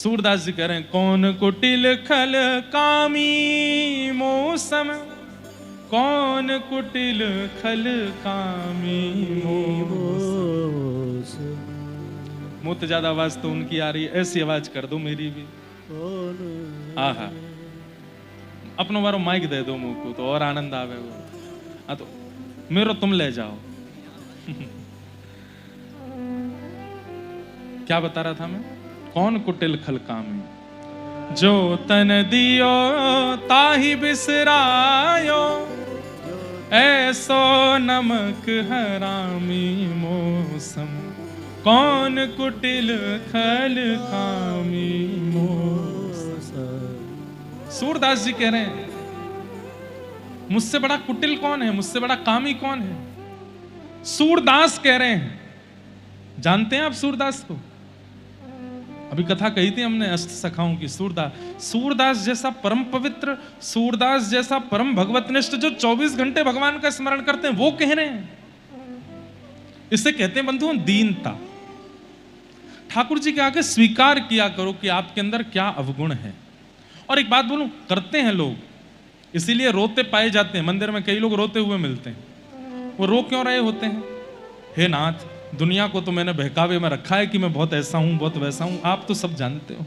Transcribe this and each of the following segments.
सूरदास जी कह रहे हैं, कौन कुटिल खल कामी मौसम, कौन कुटिल खल कामी मौसम। मुझे ज्यादा आवाज तो उनकी आ रही है, ऐसी आवाज कर दो मेरी भी। आहा, अपनों बारो माइक दे दो मुंह को तो और आनंद आवे वो। तो मेरो तुम ले जाओ। क्या बता रहा था मैं? कौन कुटिल खल कामी, जो तन दियो ताहि बिसरायो, ऐसो नमक हरामी मौसम। कौन कुटिल खल कामी मौसम। सूरदास जी कह रहे हैं, मुझसे बड़ा कुटिल कौन है, मुझसे बड़ा कामी कौन है? सूरदास कह रहे हैं। जानते हैं आप सूरदास को? अभी कथा कही थी हमने अष्ट सखाओं की। सूरदास जैसा परम पवित्र, सूरदास जैसा परम भगवतनिष्ठ, जो 24 घंटे भगवान का स्मरण करते हैं, वो कह रहे हैं। इसे कहते हैं बंधुओं दीनता। ठाकुर जी के आगे स्वीकार किया करो कि आपके अंदर क्या अवगुण है। और एक बात बोलूं, करते हैं लोग, इसीलिए रोते पाए जाते हैं। मंदिर में कई लोग रोते हुए मिलते हैं। वो रो क्यों रहे होते हैं? हे नाथ, दुनिया को तो मैंने बहकावे में रखा है कि मैं बहुत ऐसा हूं, बहुत वैसा हूं। आप तो सब जानते हो,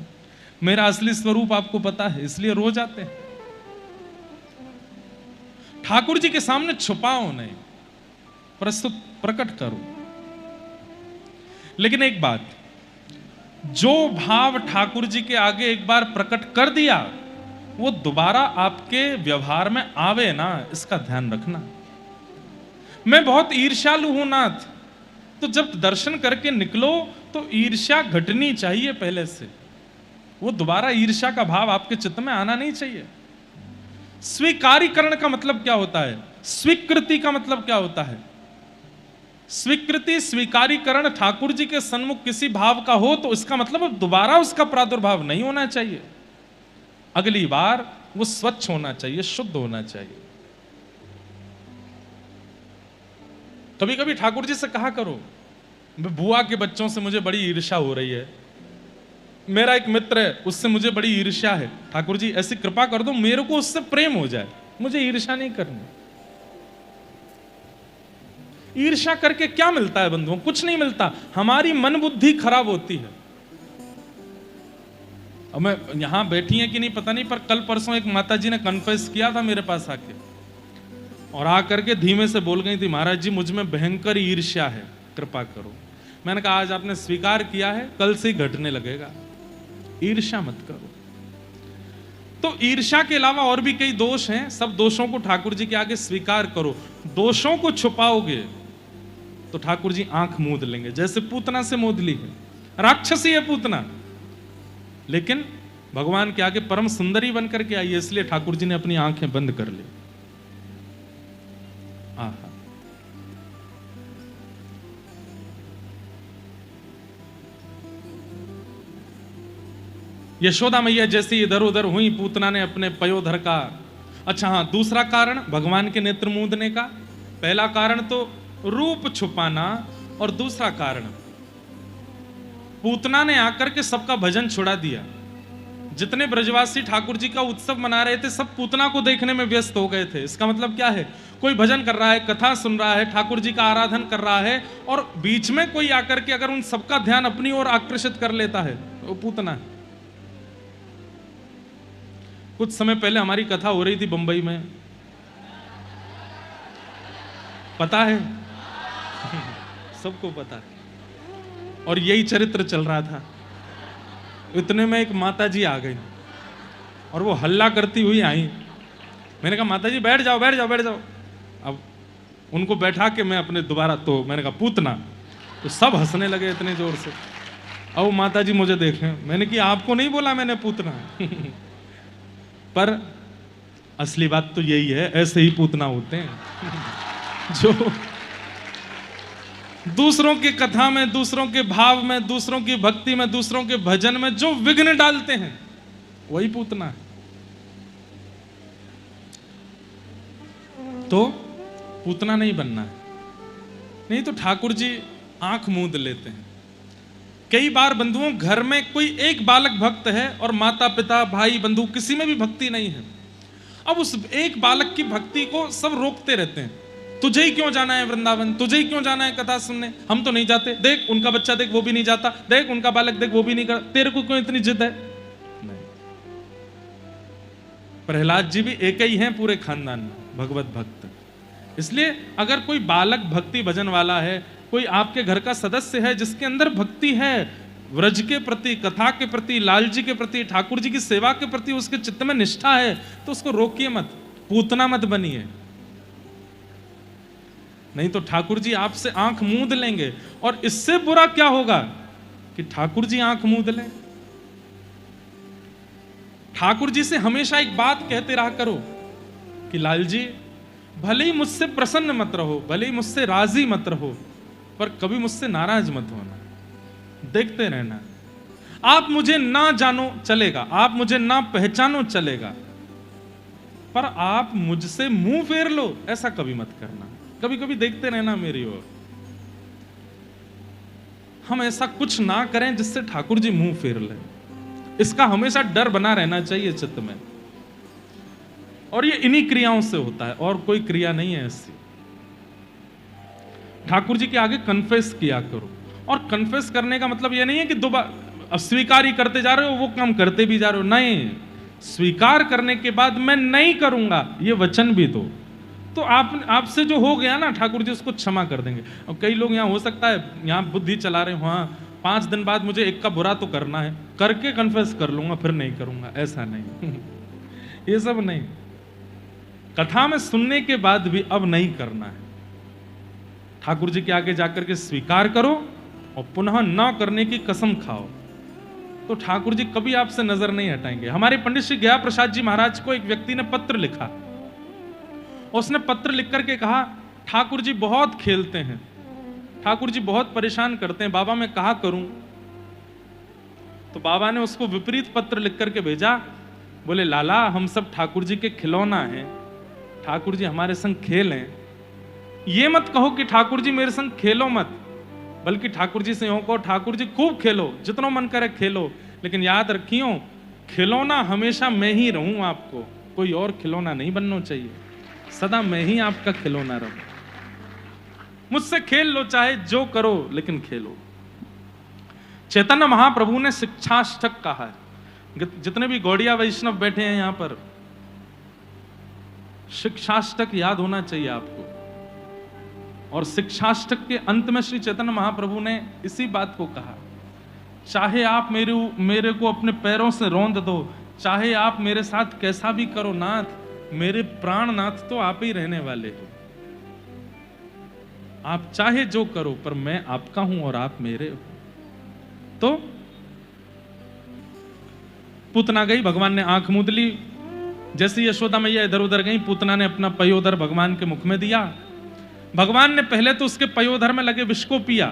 मेरा असली स्वरूप आपको पता है, इसलिए रो जाते हैं। ठाकुर जी के सामने छुपाओ नहीं, प्रस्तुत प्रकट करो। लेकिन एक बात, जो भाव ठाकुर जी के आगे एक बार प्रकट कर दिया, वो दोबारा आपके व्यवहार में आवे ना, इसका ध्यान रखना। मैं बहुत ईर्ष्यालु हूं नाथ, तो जब दर्शन करके निकलो तो ईर्ष्या घटनी चाहिए पहले से। वो दोबारा ईर्ष्या का भाव आपके चित्त में आना नहीं चाहिए। स्वीकारीकरण का मतलब क्या होता है? स्वीकृति का मतलब क्या होता है? स्वीकृति, स्वीकारीकरण ठाकुर जी के सन्मुख किसी भाव का हो तो इसका मतलब दोबारा उसका प्रादुर्भाव नहीं होना चाहिए। अगली बार वो स्वच्छ होना चाहिए, शुद्ध होना चाहिए। कभी कभी ठाकुर जी से कहा करो, बुआ के बच्चों से मुझे बड़ी ईर्ष्या हो रही है, मेरा एक मित्र है उससे मुझे बड़ी ईर्ष्या है, ठाकुर जी ऐसी कृपा कर दो मेरे को उससे प्रेम हो जाए, मुझे ईर्ष्या नहीं करनी। ईर्ष्या करके क्या मिलता है बंधुओं? कुछ नहीं मिलता। हमारी मन बुद्धि खराब होती है। अब मैं यहां बैठी है कि नहीं पता नहीं, पर कल परसों एक माता जी ने कन्फेस किया था मेरे पास आके, और आकर के धीमे से बोल गई थी, महाराज जी मुझ में भयंकर ईर्ष्या है, कृपा करो। मैंने कहा आज आपने स्वीकार किया है, कल से ही घटने लगेगा। ईर्ष्या मत करो। तो ईर्ष्या के अलावा और भी कई दोष हैं, सब दोषों को ठाकुर जी के आगे स्वीकार करो। दोषों को छुपाओगे तो ठाकुर जी आंख मूंद लेंगे, जैसे पूतना से मूंद ली है। राक्षसी है पूतना, लेकिन भगवान के आगे परम सुंदरी बनकर के आई है, इसलिए ठाकुर जी ने अपनी आंखें बंद कर ली। आहा, यशोदा मैया जैसे इधर उधर हुई, पूतना ने अपने पयोधर का। अच्छा हाँ, दूसरा कारण भगवान के नेत्र मूंदने का। पहला कारण तो रूप छुपाना, और दूसरा कारण पूतना ने आकर के सबका भजन छुड़ा दिया। जितने ब्रजवासी ठाकुर जी का उत्सव मना रहे थे, सब पूतना को देखने में व्यस्त हो गए थे। इसका मतलब क्या है? कोई भजन कर रहा है, कथा सुन रहा है, ठाकुर जी का आराधन कर रहा है, और बीच में कोई आकर के अगर उन सबका ध्यान अपनी ओर आकर्षित कर लेता है तो वो पूतना है। कुछ समय पहले हमारी कथा हो रही थी बंबई में, पता है? सबको पता है। और यही चरित्र चल रहा था। इतने में एक माता जी आ गई और वो हल्ला करती हुई आई। मैंने कहा माता जी बैठ जाओ बैठ जाओ बैठ जाओ। अब उनको बैठा के मैं अपने दोबारा, तो मैंने कहा पूतना, तो सब हंसने लगे इतने जोर से। अब माता जी मुझे देखें, मैंने कि आपको नहीं बोला मैंने पूतना। पर असली बात तो यही है, ऐसे ही पूतना होते हैं जो दूसरों की कथा में, दूसरों के भाव में, दूसरों की भक्ति में, दूसरों के भजन में जो विघ्न डालते हैं, वही पूतना है। तो पूतना नहीं बनना है। नहीं तो ठाकुर जी आंख मूंद लेते हैं। कई बार बंधुओं घर में कोई एक बालक भक्त है और माता पिता भाई बंधु किसी में भी भक्ति नहीं है। अब उस एक बालक की भक्ति को सब रोकते रहते हैं, तुझे ही क्यों जाना है वृंदावन, तुझे ही क्यों जाना है कथा सुनने, हम तो नहीं जाते, देख उनका बच्चा देख वो भी नहीं जाता, देख उनका बालक देख वो भी नहीं करता, तेरे को क्यों इतनी जिद है। नहीं, प्रहलाद जी भी एक ही हैं पूरे खानदान में भगवत भक्त। इसलिए अगर कोई बालक भक्ति भजन वाला है, कोई आपके घर का सदस्य है जिसके अंदर भक्ति है, व्रज के प्रति, कथा के प्रति, लाल जी के प्रति, ठाकुर जी की सेवा के प्रति उसके चित्त में निष्ठा है, तो उसको रोकिए मत, पूतना मत बनिए। नहीं तो ठाकुर जी आपसे आंख मूंद लेंगे, और इससे बुरा क्या होगा कि ठाकुर जी आंख मूंद लें। ठाकुर जी से हमेशा एक बात कहते रहा करो कि लाल जी भले ही मुझसे प्रसन्न मत रहो, भले ही मुझसे राजी मत रहो, पर कभी मुझसे नाराज मत होना, देखते रहना। आप मुझे ना जानो चलेगा, आप मुझे ना पहचानो चलेगा, पर आप मुझसे मुंह फेर लो ऐसा कभी मत करना, कभी कभी देखते रहना मेरी ओर। हम ऐसा कुछ ना करें जिससे ठाकुर जी मुंह फेर लें, इसका हमेशा डर बना रहना चाहिए चित्त में। और ये इन्हीं क्रियाओं से होता है, और कोई क्रिया नहीं है ऐसी। ठाकुर जी के आगे कन्फेस किया करो, और कन्फेस करने का मतलब ये नहीं है कि दोबारा अस्वीकार ही करते जा रहे हो, वो काम करते भी जा रहे हो, नहीं, स्वीकार करने के बाद मैं नहीं करूंगा ये वचन भी दो, तो आपसे जो हो गया ना ठाकुर जी उसको क्षमा कर देंगे। और कई लोग यहाँ हो सकता है यहाँ बुद्धि चला रहे हो, हाँ 5 दिन बाद मुझे एक का बुरा तो करना है, करके कन्फेस कर लूंगा फिर नहीं करूंगा, ऐसा नहीं ये सब नहीं, कथा में सुनने के बाद भी अब नहीं करना है। ठाकुर जी के आगे जाकर के स्वीकार करो और पुनः न करने की कसम खाओ, तो ठाकुर जी कभी आपसे नजर नहीं हटाएंगे। हमारे पंडित श्री गया प्रसाद जी महाराज को एक व्यक्ति ने पत्र लिखा, उसने पत्र लिख करके कहा ठाकुर जी बहुत खेलते हैं, ठाकुर जी बहुत परेशान करते हैं, बाबा मैं कहा करूं। तो बाबा ने उसको विपरीत पत्र लिख करके भेजा, बोले लाला हम सब ठाकुर जी के खिलौना हैं, ठाकुर जी हमारे संग खेलें, ये मत कहो कि ठाकुर जी मेरे संग खेलो मत, बल्कि ठाकुर जी से यूं कहो ठाकुर जी खूब खेलो, जितना मन करे खेलो, लेकिन याद रखियो खिलौना हमेशा मैं ही रहूं, आपको कोई और खिलौना नहीं बनना चाहिए, सदा मैं ही आपका खिलौना रहूं, मुझसे खेल लो चाहे जो करो लेकिन खेलो। चैतन्य महाप्रभु ने शिक्षाष्टक कहा है, जितने भी गौड़िया वैष्णव बैठे हैं यहां पर, शिक्षाष्टक याद होना चाहिए आपको। और शिक्षाष्टक के अंत में श्री चैतन्य महाप्रभु ने इसी बात को कहा, चाहे आप मेरे को अपने पैरों से रौंद दो, चाहे आप मेरे साथ कैसा भी करो नाथ, मेरे प्राणनाथ तो आप ही रहने वाले हो, आप चाहे जो करो पर मैं आपका हूं और आप मेरे हो। तो पूतना गई, भगवान ने आंख मूंद ली, जैसे यशोदा मैया इधर उधर गई, पूतना ने अपना पयोधर भगवान के मुख में दिया। भगवान ने पहले तो उसके पयोधर में लगे विष को पिया,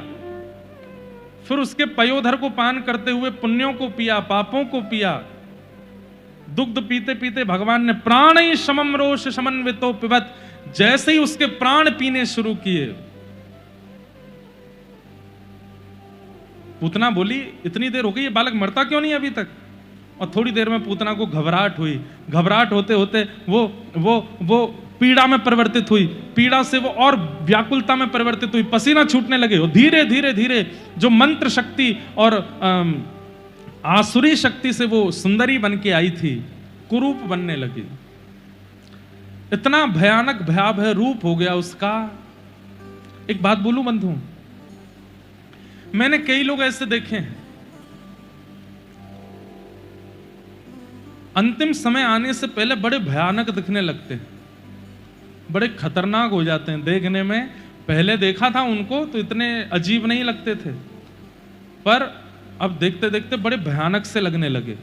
फिर उसके पयोधर को पान करते हुए पुण्यों को पिया, पापों को पिया। दुग्ध पीते पीते भगवान ने प्राण ही समम रोष समन्वितो पिबत, जैसे ही उसके प्राण पीने शुरू किए, पूतना बोली इतनी देर हो गई, ये बालक मरता क्यों नहीं अभी तक। और थोड़ी देर में पूतना को घबराहट हुई, घबराहट होते होते वो पीड़ा में परिवर्तित हुई, पीड़ा से वो और व्याकुलता में परिवर्तित हुई, पसीना छूटने लगे, और धीरे धीरे धीरे जो मंत्र शक्ति और आसुरी शक्ति से वो सुंदरी बन के आई थी, कुरूप बनने लगी। इतना भयानक भयावह रूप हो गया उसका। एक बात बोलूं बंधु, मैंने कई लोग ऐसे देखे हैं, अंतिम समय आने से पहले बड़े भयानक दिखने लगते हैं, बड़े खतरनाक हो जाते हैं देखने में। पहले देखा था उनको तो इतने अजीब नहीं लगते थे, पर अब देखते देखते बड़े भयानक से लगने लगे।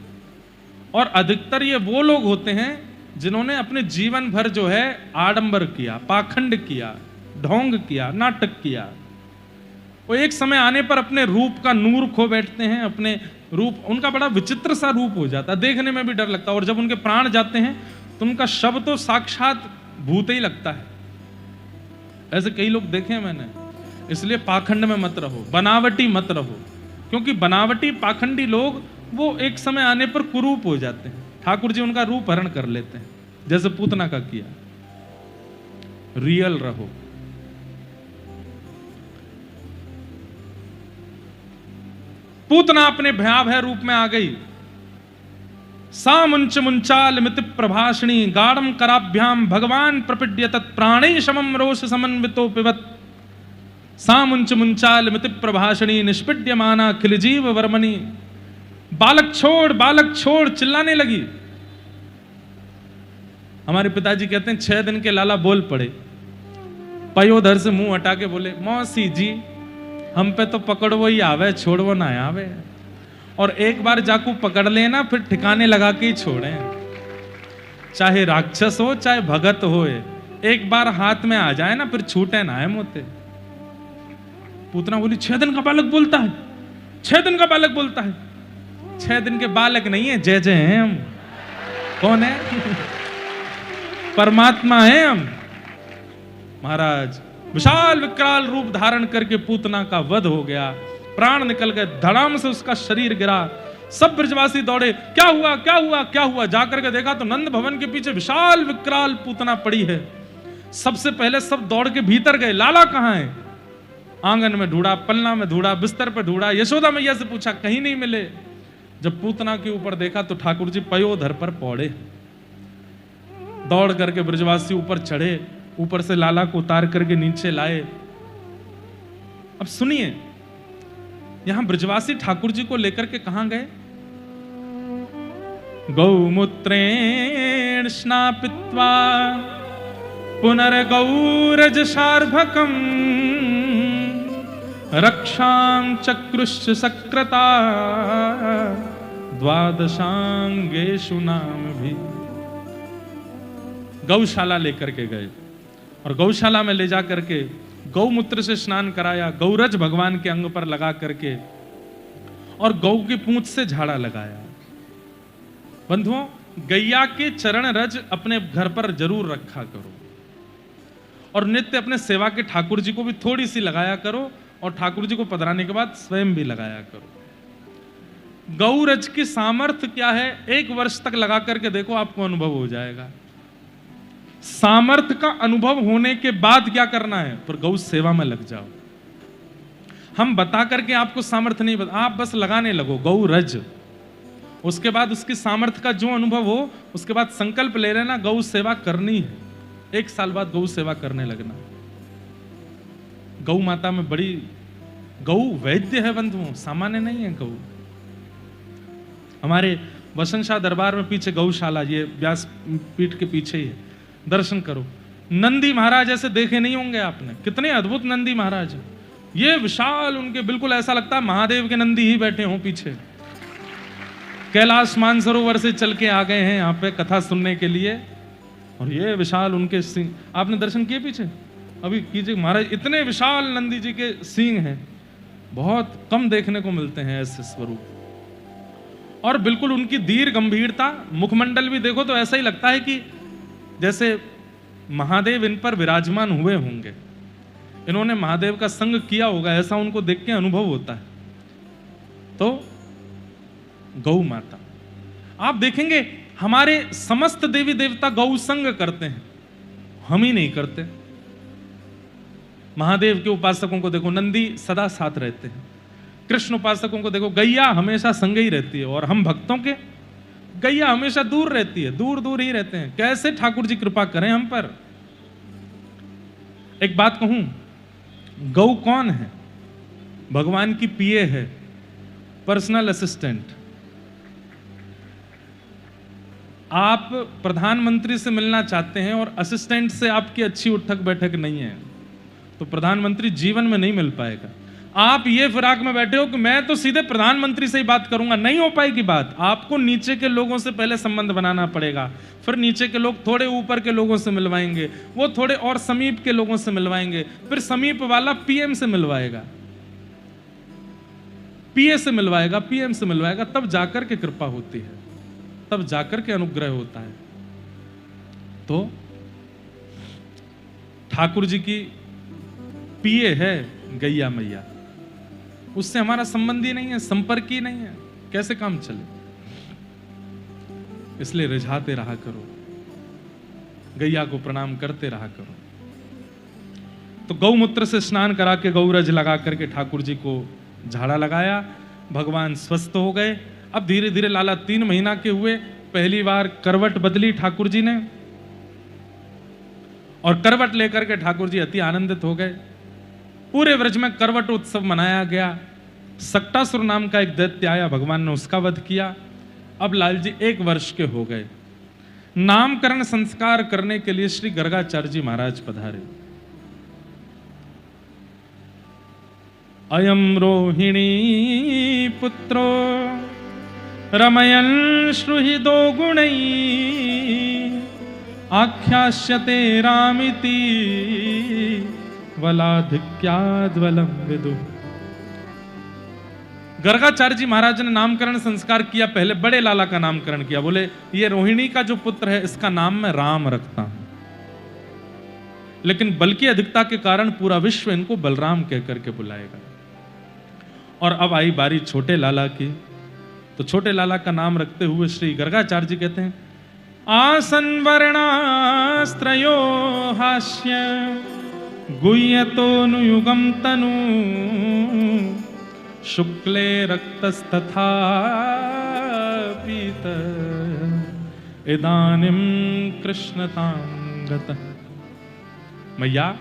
और अधिकतर ये वो लोग होते हैं जिन्होंने अपने जीवन भर जो है आडंबर किया, पाखंड किया, ढोंग किया, नाटक किया। वो एक समय आने पर अपने रूप का नूर खो बैठते हैं, अपने रूप, उनका बड़ा विचित्र सा रूप हो जाता है, देखने में भी डर लगता है। और जब उनके प्राण जाते हैं तो उनका शव तो साक्षात भूत ही लगता है। ऐसे कई लोग देखे हैं मैंने। इसलिए पाखंड में मत रहो, बनावटी मत रहो। क्योंकि बनावटी पाखंडी लोग वो एक समय आने पर कुरूप हो जाते हैं। ठाकुर जी उनका रूप हरण कर लेते हैं, जैसे पूतना का किया। रियल रहो। पूतना अपने भयावह रूप में आ गई। सामुंच मुंचाल मिति प्रभाषणी गाढ़म कराभ्याम भगवान प्रपीड्य तत्प्राणे शमम रोष समन्वितो पिबत। सामुंच मुंचाल मिति प्रभाषणी निष्पीड्यमाना खिलजीव वर्मणी। बालक छोड़ चिल्लाने लगी। हमारे पिताजी कहते हैं 6 दिन के लाला बोल पड़े। पयोधर से मुंह हटा के बोले, मौसी जी हम पे तो पकड़वो ही आवे, छोड़वो ना आवे। और एक बार जाकू पकड़ लेना फिर ठिकाने लगा के ही छोड़े, चाहे राक्षस हो चाहे भगत हो। एक बार हाथ में आ जाए ना फिर छूटे ना है मोते। पूतना बोली 6 दिन का बालक बोलता है, 6 दिन का बालक बोलता है। 6 दिन के बालक नहीं है, जय जय हैं हम। कौन है? परमात्मा है हम। महाराज विशाल विकराल रूप धारण करके पूतना का वध हो गया। प्राण निकल गए, धड़ाम से उसका शरीर गिरा। सब ब्रजवासी दौड़े, क्या हुआ क्या हुआ क्या हुआ। जाकर के देखा तो नंद भवन के पीछे विशाल विकराल पूतना पड़ी है। सबसे पहले सब दौड़ के भीतर गए, लाला कहां है? आंगन में ढूंढा, पलना में ढूंढा, बिस्तर पर ढूंढा। यशोदा मैया से पूछा, कहीं नहीं मिले। जब पूतना के ऊपर देखा तो ठाकुर जी पयोधर पर पौड़े। दौड़ करके ब्रजवासी ऊपर चढ़े, ऊपर से लाला को उतार करके नीचे लाए। अब सुनिए, यहां ब्रजवासी ठाकुर जी को लेकर के कहां गए? गौमूत्रेण स्नापित्वा पुनर्गौरज शार्भकम रक्षां चक्रुश्च सक्रता द्वादशांगेषु नाम भी। गौशाला लेकर के गए और गौशाला में ले जा करके गौमूत्र से स्नान कराया, गौरज भगवान के अंग पर लगा करके और गौ की पूंछ से झाड़ा लगाया। बंधुओं, गैया के चरण रज अपने घर पर जरूर रखा करो और नित्य अपने सेवा के ठाकुर जी को भी थोड़ी सी लगाया करो और ठाकुर जी को पधराने के बाद स्वयं भी लगाया करो। गौरज की सामर्थ्य क्या है? 1 वर्ष तक लगा करके देखो, आपको अनुभव हो जाएगा। सामर्थ्य का अनुभव होने के बाद क्या करना है? पर गौ सेवा में लग जाओ। हम बता करके आपको सामर्थ्य नहीं बता, आप बस लगाने लगो गौ रज। उसके बाद उसकी सामर्थ्य का जो अनुभव हो, उसके बाद संकल्प ले लेना गौ सेवा करनी है। 1 साल बाद गौ सेवा करने लगना। गौ माता में बड़ी, गौ वैद्य है बंधुओं, सामान्य नहीं है गौ। हमारे वसंत शाह दरबार में पीछे गौशाला, ये व्यास पीठ के पीछे ही है, दर्शन करो। नंदी महाराज ऐसे देखे नहीं होंगे आपने, कितने अद्भुत नंदी महाराज। ये विशाल, उनके बिल्कुल ऐसा लगता है महादेव के नंदी ही बैठे हों पीछे। कैलाश मानसरोवर से चल के आ गए हैं यहाँ पे कथा सुनने के लिए। और ये विशाल उनके सिंह, आपने दर्शन किए पीछे? अभी कीजिए महाराज, इतने विशाल नंदी जी के सिंह हैं, बहुत कम देखने को मिलते हैं ऐसे स्वरूप। और बिल्कुल उनकी धीर गंभीरता, मुखमंडल भी देखो तो ऐसा ही लगता है कि जैसे महादेव इन पर विराजमान हुए होंगे, इन्होंने महादेव का संग किया होगा, ऐसा उनको देख के अनुभव होता है। तो गौ माता, आप देखेंगे हमारे समस्त देवी देवता गौ संग करते हैं, हम ही नहीं करते। महादेव के उपासकों को देखो, नंदी सदा साथ रहते हैं। कृष्ण उपासकों को देखो, गैया हमेशा संग ही रहती है। और हम भक्तों के, गैया हमेशा दूर रहती है, दूर दूर ही रहते हैं। कैसे ठाकुर जी कृपा करें हम पर। एक बात कहूं, गौ कौन है? भगवान की पीए है, पर्सनल असिस्टेंट। आप प्रधानमंत्री से मिलना चाहते हैं और असिस्टेंट से आपकी अच्छी उठक बैठक नहीं है, तो प्रधानमंत्री जीवन में नहीं मिल पाएगा। आप ये फिराक में बैठे हो कि मैं तो सीधे प्रधानमंत्री से ही बात करूंगा, नहीं हो पाएगी बात। आपको नीचे के लोगों से पहले संबंध बनाना पड़ेगा, फिर नीचे के लोग थोड़े ऊपर के लोगों से मिलवाएंगे, वो थोड़े और समीप के लोगों से मिलवाएंगे, फिर समीप वाला पीएम से मिलवाएगा, पीए से मिलवाएगा, पीएम से मिलवाएगा, तब जाकर के कृपा होती है, तब जाकर के अनुग्रह होता है। तो ठाकुर जी की पीए है गैया मैया, उससे हमारा संबंध ही नहीं है, संपर्क ही नहीं है, कैसे काम चले? इसलिए रिझाते रहा करो, गैया को प्रणाम करते रहा करो। तो गौमूत्र से स्नान करा के गौरज लगा करके ठाकुर जी को झाड़ा लगाया, भगवान स्वस्थ हो गए। अब धीरे धीरे लाला 3 महीना के हुए, पहली बार करवट बदली ठाकुर जी ने, और करवट लेकर के ठाकुर जी अति आनंदित हो गए। पूरे व्रज में करवट उत्सव मनाया गया। सक्टासुर नाम का एक दैत्य आया, भगवान ने उसका वध किया। अब लाल जी 1 वर्ष के हो गए। नामकरण संस्कार करने के लिए श्री गर्गाचार्य जी महाराज पधारे। अयम रोहिणी पुत्रो रमयन् श्रुहि 2 गुणै आख्यास्यते रामिति वलाधिक्याद्वलं विदु। गर्गाचार्य जी महाराज ने नामकरण संस्कार किया। पहले बड़े लाला का नामकरण किया, बोले ये रोहिणी का जो पुत्र है इसका नाम मैं राम रखता हूं, लेकिन बल की अधिकता के कारण पूरा विश्व इनको बलराम कह करके बुलाएगा। और अब आई बारी छोटे लाला की, तो छोटे लाला का नाम रखते हुए श्री गर्गाचार्य जी कहते हैं आसन वर्णास्त्रयो हास्य गुह्यतोनुयुगम तनु शुक्ले रक्तस्तथा पीत इदानीं कृष्णतांगत। मैया,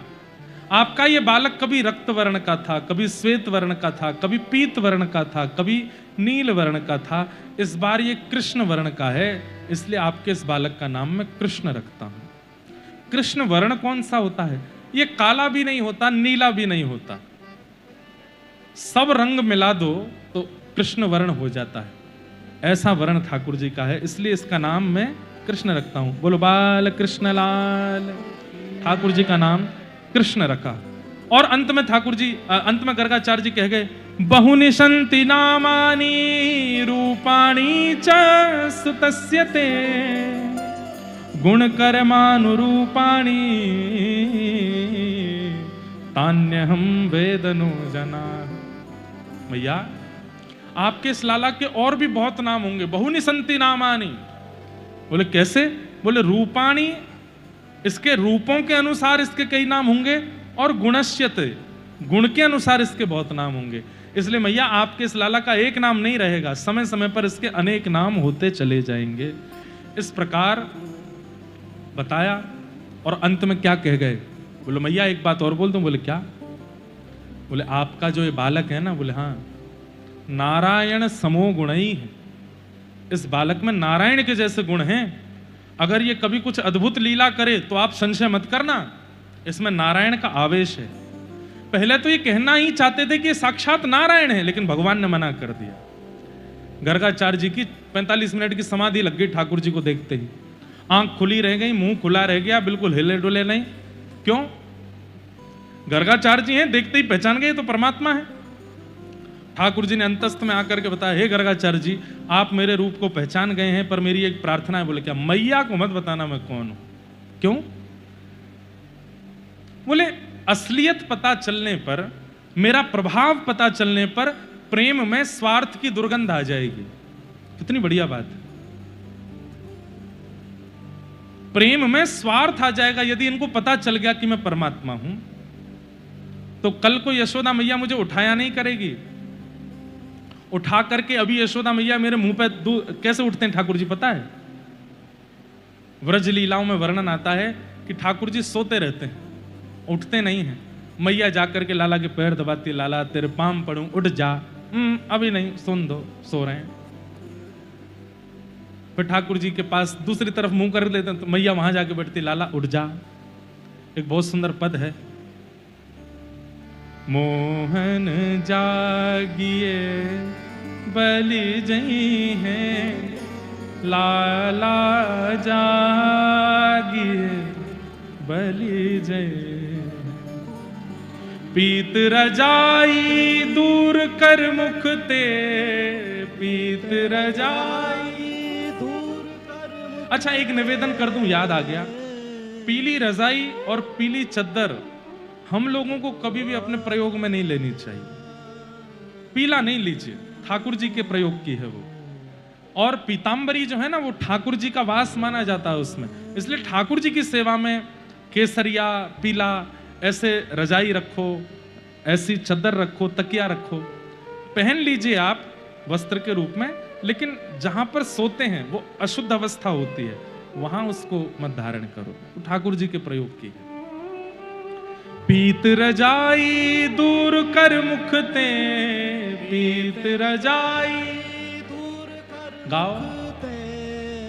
आपका ये बालक कभी रक्त वर्ण का था, कभी श्वेत वर्ण का था, कभी पीत वर्ण का था, कभी नील वर्ण का था। इस बार ये कृष्ण वर्ण का है, इसलिए आपके इस बालक का नाम मैं कृष्ण रखता हूं। कृष्ण वर्ण कौन सा होता है? ये काला भी नहीं होता, नीला भी नहीं होता, सब रंग मिला दो तो कृष्ण वर्ण हो जाता है। ऐसा वर्ण ठाकुर जी का है, इसलिए इसका नाम मैं कृष्ण रखता हूं। बोलो बाल कृष्ण लाल। ठाकुर जी का नाम कृष्ण रखा। और अंत में ठाकुर जी, अंत में गर्गाचार्य जी कह गए बहुनि सन्ति नामानि रूपाणि च सुतस्य ते गुणकर्मानुरूपाणि तान्यहं वेदनो जना। भैया, आपके इस लाला के और भी बहुत नाम होंगे। बहुनि सन्ति नामानि, बोले कैसे? बोले रूपाणि, इसके रूपों के अनुसार इसके कई नाम होंगे, और गुणस्यते, गुण के अनुसार इसके बहुत नाम होंगे। इसलिए मैया, आपके इस लाला का एक नाम नहीं रहेगा, समय समय पर इसके अनेक नाम होते चले जाएंगे। इस प्रकार बताया। और अंत में क्या कह गए? बोले मैया एक बात और बोल दूं। बोले क्या? बोले आपका जो ये बालक है ना, बोले हाँ, नारायण समो गुण ही है। इस बालक में नारायण के जैसे गुण हैं। अगर ये कभी कुछ अद्भुत लीला करे तो आप संशय मत करना, इसमें नारायण का आवेश है। पहले तो ये कहना ही चाहते थे कि साक्षात नारायण है, लेकिन भगवान ने मना कर दिया। गर्गाचार्य जी की 45 मिनट की समाधि लग गई ठाकुर जी को देखते ही। आंख खुली रह गई, मुंह खुला रह गया, बिल्कुल हिले डुले नहीं। क्यों? गर्गाचार्य जी हैं, देखते ही पहचान गए तो परमात्मा है। ठाकुर जी ने अंतस्थ में आकर के बताया, हे गर्गाचार्य जी, आप मेरे रूप को पहचान गए हैं, पर मेरी एक प्रार्थना है। बोले क्या? मैया को मत बताना मैं कौन हूं। क्यों? बोले असलियत पता चलने पर, मेरा प्रभाव पता चलने पर प्रेम में स्वार्थ की दुर्गंध आ जाएगी। कितनी बढ़िया बात है। प्रेम में स्वार्थ आ जाएगा यदि इनको पता चल गया कि मैं परमात्मा हूं। तो कल को यशोदा मैया मुझे उठाया नहीं करेगी। उठा करके अभी यशोदा मैया मेरे मुंह पे कैसे उठते हैं ठाकुर जी पता है? व्रज लीलाओं में वर्णन आता है कि ठाकुर जी सोते रहते हैं, उठते नहीं हैं। मैया जाकर के लाला के पैर दबाती, लाला तेरे पाम पड़ूं, उठ जा। अभी नहीं, सुन दो, सो रहे हैं। फिर ठाकुर जी के पास दूसरी तरफ मुंह कर लेते हैं तो मैया वहां जाके बैठती, लाला उठ जा। एक बहुत सुंदर पद है, मोहन जागिए बलि जई हैं, लाला जागिए बलि जई। पीत रजाई दूर कर मुख ते, पीत रजाई दूर कर। अच्छा, एक निवेदन कर दूं, याद आ गया। पीली रजाई और पीली चद्दर हम लोगों को कभी भी अपने प्रयोग में नहीं लेनी चाहिए। पीला नहीं लीजिए, ठाकुर जी के प्रयोग की है वो। और पीताम्बरी जो है ना, वो ठाकुर जी का वास माना जाता है उसमें, इसलिए ठाकुर जी की सेवा में केसरिया, पीला, ऐसे रजाई रखो, ऐसी चद्दर रखो, तकिया रखो, पहन लीजिए आप वस्त्र के रूप में। लेकिन जहां पर सोते हैं वो अशुद्ध अवस्था होती है, वहां उसको मत धारण करो। तो ठाकुर जी के प्रयोग की है। पीत रजाई दूर कर मुख ते, पीत रजाई दूर कर गाओ,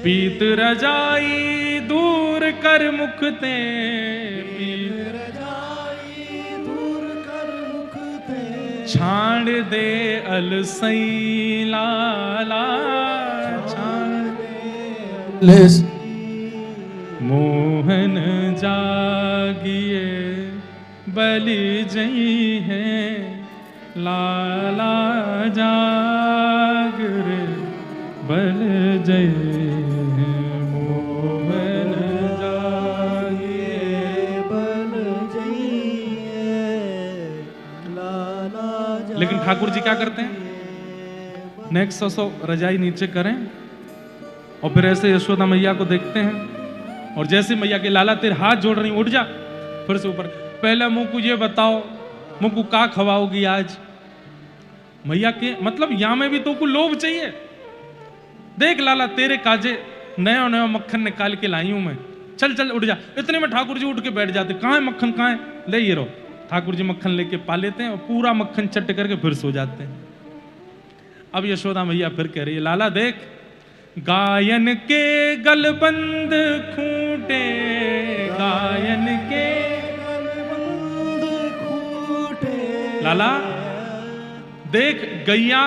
पीत रजाई दूर कर मुख ते, पीत रजाई दूर कर मुख ते, छाण दे अलसई लाला, छाण दे मोहन जागिए बलि जई है, लाला जाग रे बल जय है, मोहन जागिए बल जई है, लाला जाग। लेकिन ठाकुर जी क्या करते हैं, नेक्स्ट 100 रजाई नीचे करें और फिर ऐसे यशोदा मैया को देखते हैं, और जैसे मैया के लाला तेरे हाथ जोड़ रही, उठ जा, फिर से ऊपर। पहले मुंह को ये बताओ, मुंह को का खवाओगी आज मैया के, मतलब यहां में भी तो को लोभ चाहिए। देख लाला तेरे काजे नया नया मक्खन निकाल के लाई हूं मैं, चल चल उठ जा। इतने में ठाकुर जी उठ के बैठ जाते, कहां है मक्खन, कहां है, ले ये रहो। ठाकुर जी मक्खन लेके पा लेते हैं और पूरा मक्खन चट करके फिर सो जाते हैं। अब यशोदा मैया फिर कह रही है, लाला देख गायन के गलबंद खूंटे, गायन के गलबंद खूंटे, लाला देख गैया,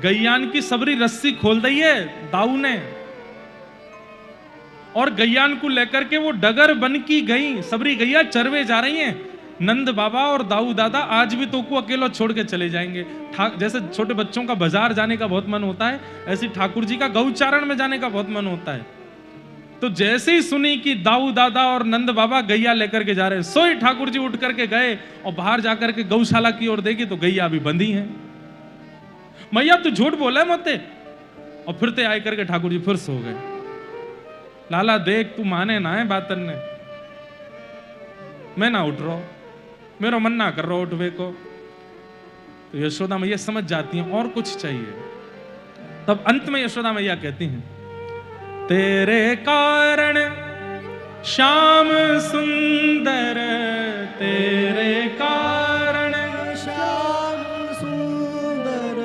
गैयान की सबरी रस्सी खोल दी है दाऊ ने, और गैयान को लेकर के वो डगर बन की गई, सबरी गैया चरवे जा रही हैं। नंद बाबा और दाऊ दादा आज भी तो को अकेला छोड़ के चले जाएंगे। जैसे छोटे बच्चों का बाजार जाने का बहुत मन होता है, ऐसे ठाकुर जी का गौचारण में जाने का बहुत मन होता है। तो जैसे ही सुनी कि दाऊ दादा और नंद बाबा गैया लेकर के जा रहे हैं, सोई ठाकुर जी उठ करके गए और बाहर जाकर के गौशाला की ओर देखी तो गैया अभी बंधी है। मैया तू झूठ बोला है मते, और फिर ते आए करके ठाकुर जी फिर सो गए। लाला देख तू माने ना है बातन ने, मैं ना उठ रहा, मेरा मन ना कर रहा उठवे को। तो यशोदा मैया समझ जाती हैं और कुछ चाहिए। तब अंत में यशोदा मैया कहती हैं, तेरे कारण श्याम सुंदर, तेरे कारण श्याम सुंदर,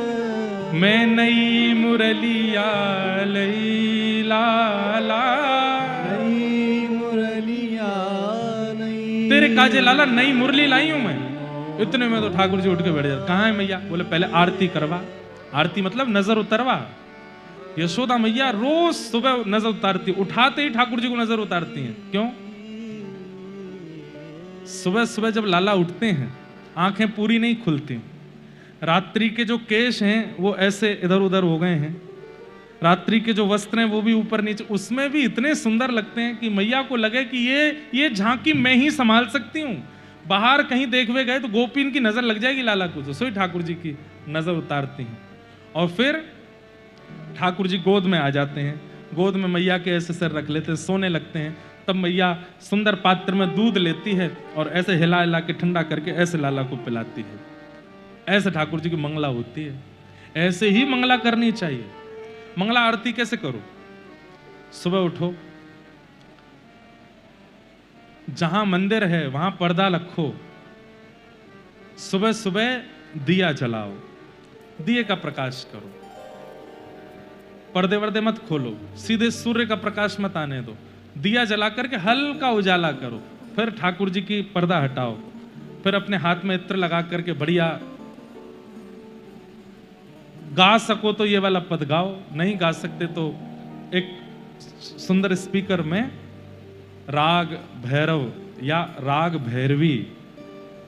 मैं नई मुरलिया लई लाला, नई मुरलिया नई, तेरे काजे लाला नई मुरली लाई हूं मैं। इतने में तो ठाकुर जी उठ के बैठ जाते, कहां है मैया, बोले पहले आरती करवा। आरती मतलब नजर उतरवा। यशोदा मैया रोज सुबह नजर उतारती, उठाते ही ठाकुर जी को नजर उतारती हैं। क्यों? सुबह सुबह जब लाला उठते हैं आंखें पूरी नहीं खुलती, रात्रि के जो केश हैं वो ऐसे इधर उधर हो गए हैं, रात्रि के जो वस्त्र हैं वो भी ऊपर नीचे, उसमें भी इतने सुंदर लगते हैं कि मैया को लगे कि ये झांकी मैं ही संभाल सकती हूँ। बाहर कहीं देखवे गए तो गोपीन की नजर लग जाएगी लाला को, तो सोई ठाकुर जी की नजर उतारती हैं। और फिर ठाकुर जी गोद में आ जाते हैं, गोद में मैया के ऐसे सिर रख लेते हैं, सोने लगते हैं। तब मैया सुंदर पात्र में दूध लेती है और ऐसे हिला हिला के ठंडा करके ऐसे लाला को पिलाती है। ऐसे ठाकुर जी की मंगला होती है। ऐसे ही मंगला करनी चाहिए। मंगला आरती कैसे करो? सुबह उठो, जहां मंदिर है वहां पर्दा रखो, सुबह सुबह दिया जलाओ, दिए का प्रकाश करो, पर्दे वर्दे मत खोलो, सीधे सूर्य का प्रकाश मत आने दो, दिया जला करके हल्का उजाला करो। फिर ठाकुर जी की पर्दा हटाओ, फिर अपने हाथ में इत्र लगा करके बढ़िया गा सको तो ये वाला पद गाओ, नहीं गा सकते तो एक सुंदर स्पीकर में राग भैरव या राग भैरवी,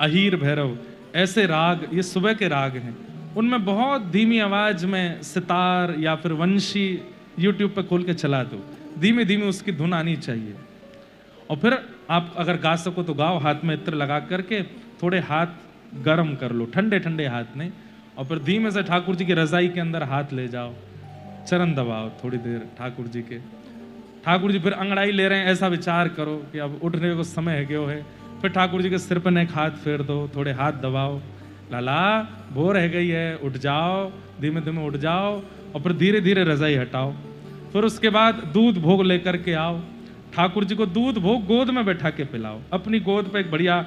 अहीर भैरव, ऐसे राग, ये सुबह के राग हैं, उनमें बहुत धीमी आवाज में सितार या फिर वंशी यूट्यूब पे खोल के चला दो, धीमे धीमे उसकी धुन आनी चाहिए। और फिर आप अगर गा सको तो गाओ, हाथ में इत्र लगा करके थोड़े हाथ गर्म कर लो, ठंडे ठंडे हाथ नहीं, और फिर धीमे से ठाकुर जी की रजाई के अंदर हाथ ले जाओ, चरण दबाओ थोड़ी देर ठाकुर जी के। ठाकुर जी फिर अंगड़ाई ले रहे हैं, ऐसा विचार करो कि अब उठने को समय है क्यों है। फिर ठाकुर जी के सिर पर एक हाथ फेर दो, थोड़े हाथ दबाओ, लाला वो रह गई है, उठ जाओ, धीमे धीमे उठ जाओ, और फिर धीरे धीरे रजाई हटाओ। फिर उसके बाद दूध भोग लेकर के आओ, ठाकुर जी को दूध भोग गोद में बैठा के पिलाओ। अपनी गोद पे एक बढ़िया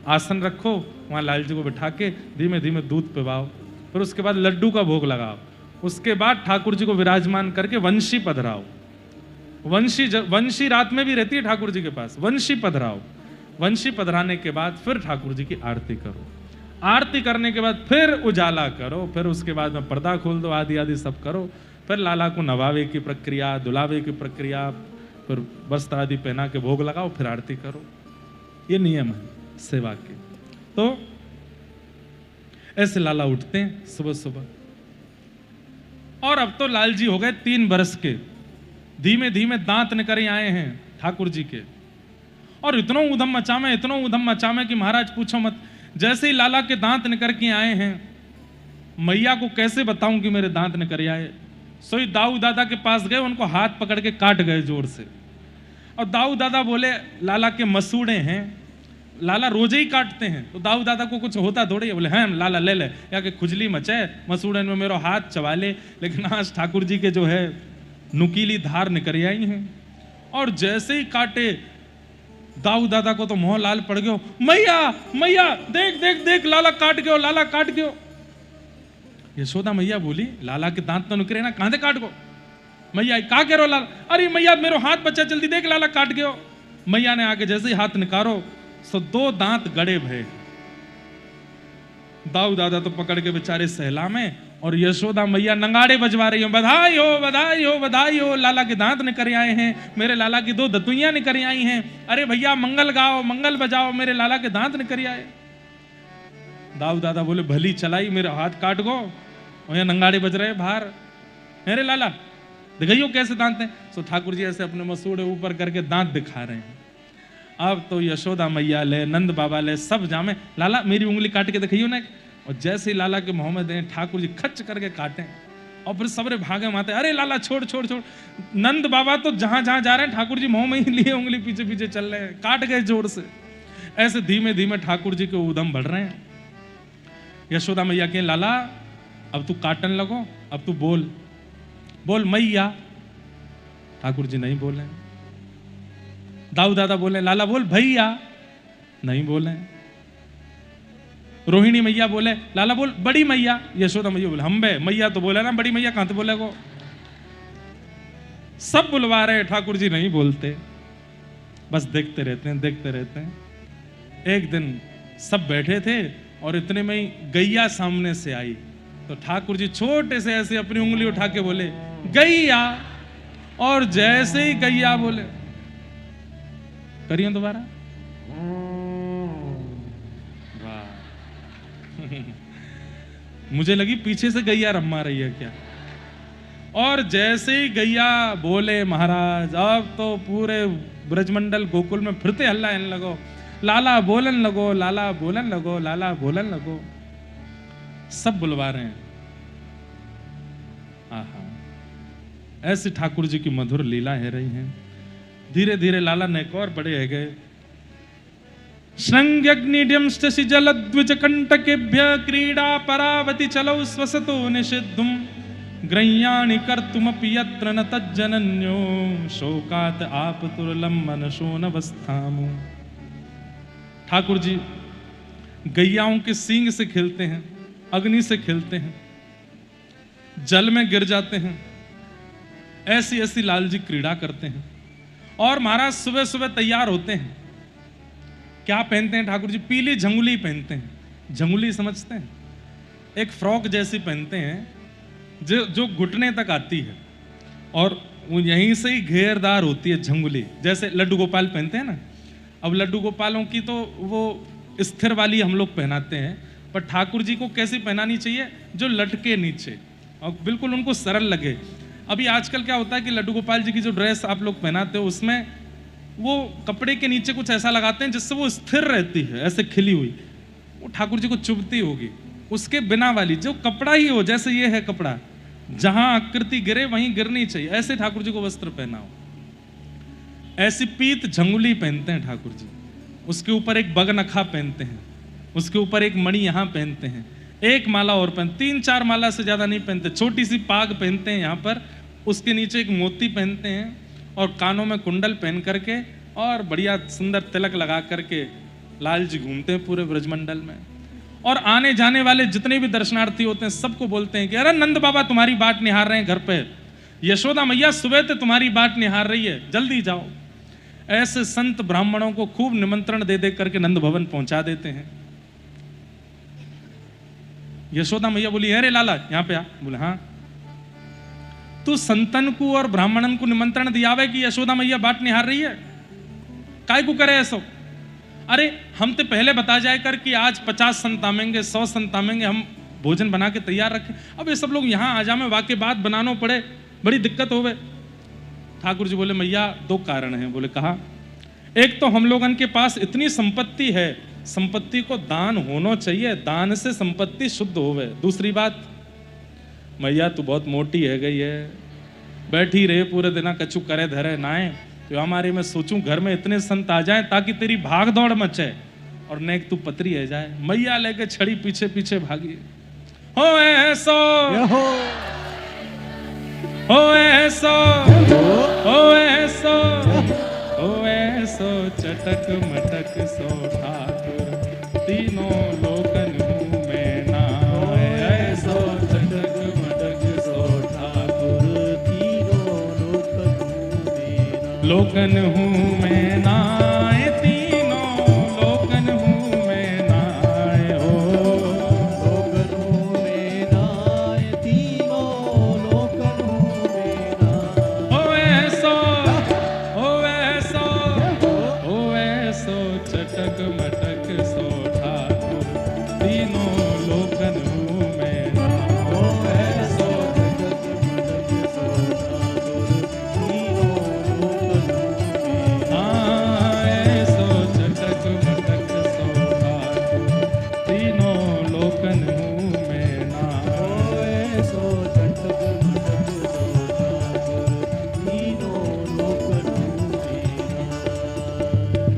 आसन रखो, वहाँ लाल जी को बैठा के धीमे धीमे दूध पिलाओ। फिर उसके बाद लड्डू का भोग लगाओ। उसके बाद ठाकुर जी को विराजमान करके वंशी पधराओ। वंशी रात में भी रहती है ठाकुर जी के पास, वंशी पधराओ। वंशी पधराने के बाद फिर ठाकुर जी की आरती करो। आरती करने के बाद फिर उजाला करो, फिर उसके बाद में पर्दा खोल दो, आदि आदि सब करो। फिर लाला को नवावे की प्रक्रिया, दुलावे की प्रक्रिया, फिर वस्त्र आदि पहना के भोग लगाओ, फिर आरती करो। ये नियम है सेवा के। तो ऐसे लाला उठते हैं सुबह सुबह। और अब तो लाल जी हो गए 3 बरस के, धीमे धीमे दांत निकल आए हैं ठाकुर जी के। और इतना ऊधम मचा में कि महाराज पूछो मत। जैसे ही लाला के दांत निकल के आए हैं, मैया को कैसे बताऊं कि मेरे दांत निकल आए। सोई दाऊ दादा के पास गए, उनको हाथ पकड़ के काट गए जोर से। और दाऊ दादा बोले लाला के मसूड़े हैं, लाला रोजे ही काटते हैं। तो दाऊ दादा को कुछ होता थोड़ी है, बोले हैं लाला ले ले, या कि खुजली मचे मसूड़े में मेरा हाथ चबा ले। लेकिन आज ठाकुर जी के जो है नुकीली धार निकल आई हैं। और जैसे ही काटे दाऊ दादा को तो मोह लाल पड़ गयो, मैया मैया देख देख देख लाला काट गयो, लाला काट गयो। यशोदा मैया बोली लाला के दांत तो निकले ना, कहां से काट गो। मैया का कह रहो लाला, अरे मैया मेरो हाथ बच्चा, जल्दी देख लाला काट गयो। मैया ने आके जैसे ही हाथ निकारो सो 2 दांत गड़े भय। दाऊ दादा तो पकड़ के बेचारे सहला में, और यशोदा मैया नंगाड़े बजवा रही हो, बधाई हो बधाई हो बधाई हो, लाला के दांत निकल आए हैं, मेरे लाला की 2 दतुइयां निकल आई हैं। अरे भैया मंगल गाओ, मंगल बजाओ, मेरे लाला के दांत निकल आए। दाऊ दादा बोले भली चलाई, मेरा हाथ काट गो, और यहाँ नंगाड़े बज रहे बाहर। मेरे लाला दिखाइयो कैसे दांत हैं। सो ठाकुर जी ऐसे अपने मसूड़े ऊपर करके दांत दिखा रहे हैं। अब तो यशोदा मैया ले, नंद बाबा ले, सब जामे लाला मेरी उंगली काट के दिखाइयो ना। और जैसे ही लाला के मुंह में दें, ठाकुर जी खच करके काटें, और फिर सबरे भागे माते, अरे लाला छोड़ छोड़ छोड़। नंद बाबा तो जहां जहां जा रहे हैं ठाकुर जी मुंह में ही लिए उंगली पीछे पीछे चल रहे हैं, काट गए जोर से। ऐसे धीमे धीमे ठाकुर जी के उदम बढ़ रहे हैं। यशोदा मैया के लाला अब तू काटन लगो, अब तू बोल बोल मैया। ठाकुर जी नहीं बोले। दाऊ दादा बोले लाला बोल भैया, नहीं बोले। रोहिणी मैया बोले लाला बोल बड़ी मैया। यशोदा मैया बोले हम बे मैया तो बोले ना, बड़ी मैया कहां तो बोले को। सब बुलवा रहे, ठाकुर जी नहीं बोलते, बस देखते रहते हैं देखते रहते हैं। एक दिन सब बैठे थे और इतने में ही गैया सामने से आई। तो ठाकुर जी छोटे से ऐसे अपनी उंगली उठा के बोले गैया। और जैसे ही गैया बोले, करिए दोबारा, मुझे लगी पीछे से गैया रम्मा रही है क्या। और जैसे ही गैया बोले महाराज, अब तो पूरे ब्रजमंडल गोकुल में फिरते हल्ला हिलने लगो, लाला बोलन लगो, लाला बोलन लगो, लाला बोलन लगो। सब बुलवा रहे हैं। आहा, ऐसे ठाकुर जी की मधुर लीला है रही हैं। धीरे धीरे लाला नेक और बड़े है गए। श्रृंग्यग्निड्यंश्च जलद्विज कंटकेभ्य क्रीडा परावति चलौ स्वसतो निषिद्धुम ग्रह्याणि कर्तुमपि यत्र न तज्जनन्यो शोकात् आपतुरलं मनसो नवस्थामु। ठाकुर जी गैयाओं के सींग से खेलते हैं, अग्नि से खेलते हैं, जल में गिर जाते हैं, ऐसी ऐसी लाल जी क्रीड़ा करते हैं। और महाराज सुबह सुबह तैयार होते हैं, क्या पहनते हैं ठाकुर जी? पीली झंगुली पहनते हैं। झंगुली समझते हैं? एक फ्रॉक जैसी पहनते हैं जो घुटने तक आती है, और यहीं से ही घेरदार होती है झंगुली, जैसे लड्डू गोपाल पहनते हैं ना। अब लड्डू गोपालों की तो वो स्थिर वाली हम लोग पहनाते हैं, पर ठाकुर जी को कैसी पहनानी चाहिए? जो लटके नीचे और बिल्कुल उनको सरल लगे। अभी आजकल क्या होता है कि लड्डू गोपाल जी की जो ड्रेस आप लोग पहनाते हो, उसमें वो कपड़े के नीचे कुछ ऐसा लगाते हैं जिससे वो स्थिर रहती है, ऐसे खिली हुई। वो ठाकुर जी को चुभती होगी, उसके बिना वाली, जो कपड़ा ही हो, जैसे ये है कपड़ा, जहां आकृति गिरे वहीं गिरनी चाहिए, ऐसे ठाकुर जी को वस्त्र पहना हो। ऐसी पीत झंगुली पहनते हैं ठाकुर जी, उसके ऊपर एक बगनखा पहनते हैं, उसके ऊपर एक मणि यहां पहनते हैं, एक माला और पहनते, 3-4 माला से ज्यादा नहीं पहनते, छोटी सी पाग पहनते हैं यहाँ पर, उसके नीचे एक मोती पहनते हैं और कानों में कुंडल पहन करके और बढ़िया सुंदर तिलक लगा करके लाल जी घूमते हैं पूरे ब्रजमंडल में। और आने जाने वाले जितने भी दर्शनार्थी होते हैं सबको बोलते हैं कि अरे नंद बाबा तुम्हारी बाट निहार रहे हैं घर पे, यशोदा मैया सुबह से तुम्हारी बाट निहार रही है, जल्दी जाओ। ऐसे संत ब्राह्मणों को खूब निमंत्रण दे दे करके नंद भवन पहुंचा देते हैं। यशोदा मैया बोली अरे लाला यहाँ पे आ, बोले हाँ। तू संतन को और ब्राह्मणन को निमंत्रण दियावे कि यशोदा मैया बाट निहार रही है, काय को करे ऐसो? अरे हम तो पहले बता जाए कर कि आज 50 संत आमेंगे, 100 संत आमेंगे, हम भोजन बना के तैयार रखें। अब ये सब लोग यहाँ आ जाए, वाकई बात बनानो पड़े, बड़ी दिक्कत होवे। ठाकुर जी बोले मैया 2 कारण हैं। बोले कहा, एक तो हम लोगन के पास इतनी संपत्ति है, संपत्ति को दान होना चाहिए, दान से संपत्ति शुद्ध होवे। दूसरी बात, मैया तू बहुत मोटी है गई है, बैठी रहे पूरे दिन, कछु करे धरे नाए, तो हमारे में सोचूं घर में इतने संत आ जाएं ताकि तेरी भाग दौड़ मचे और नेक तू पतरी है जाए। मैया लेके छड़ी पीछे पीछे भागी। हो ऐसो हो ऐसो हो ऐसो हो ऐसो चटक मटक सो ठाकुर, तीनों लोकन हूँ मैं ना। ऐसो चटक मटक सो ठाकुर, तीनों लोकन हूँ मैं ना। तीनों लोकन हूँ मैं ना, हो लोकन हूँ मैं ना, तीनों लोकन हूँ मैं ना। हो ऐसो चटक मटक सो ठाकुर, तीनों लोकन हूँ मैं ना। हो ऐसो चटक मटक सो ठाकुर, तीनों लोकन हूँ मैं ना। ऐसो चटक मटक सो ठाकुर, तीनों लोकन हूँ मैं ना। हो ऐसो चटक मटक सो ठाकुर, तीनों लोकन हूँ मैं ना।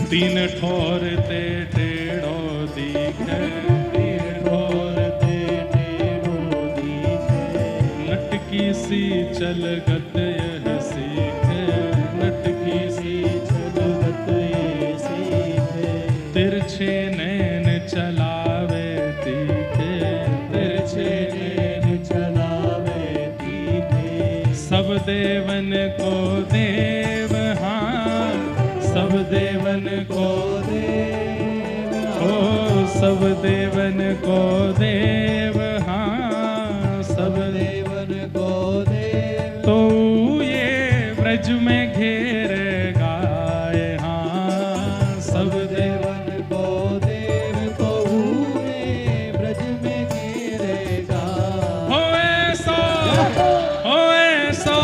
तीन ठोर ते टेढ़ो दिखे, तीन ठोर ते टेढ़ो दिखे, नटकी सी चलगत यह सीखे, नटकी सी चलगत यह सीखे। तिरछे नैन चलावे तीखे, तिरछे नैन चलावे तीखे। सब देवन को देव, हाँ सब देवन को देव, ओ सब देवन को देव, हाँ सब देवन को देव। तो ये ब्रज में घेरे गाए, हाँ सब देवन को देव, तो ये ब्रज में घेरे गाए। हो ऐसो हो ऐसो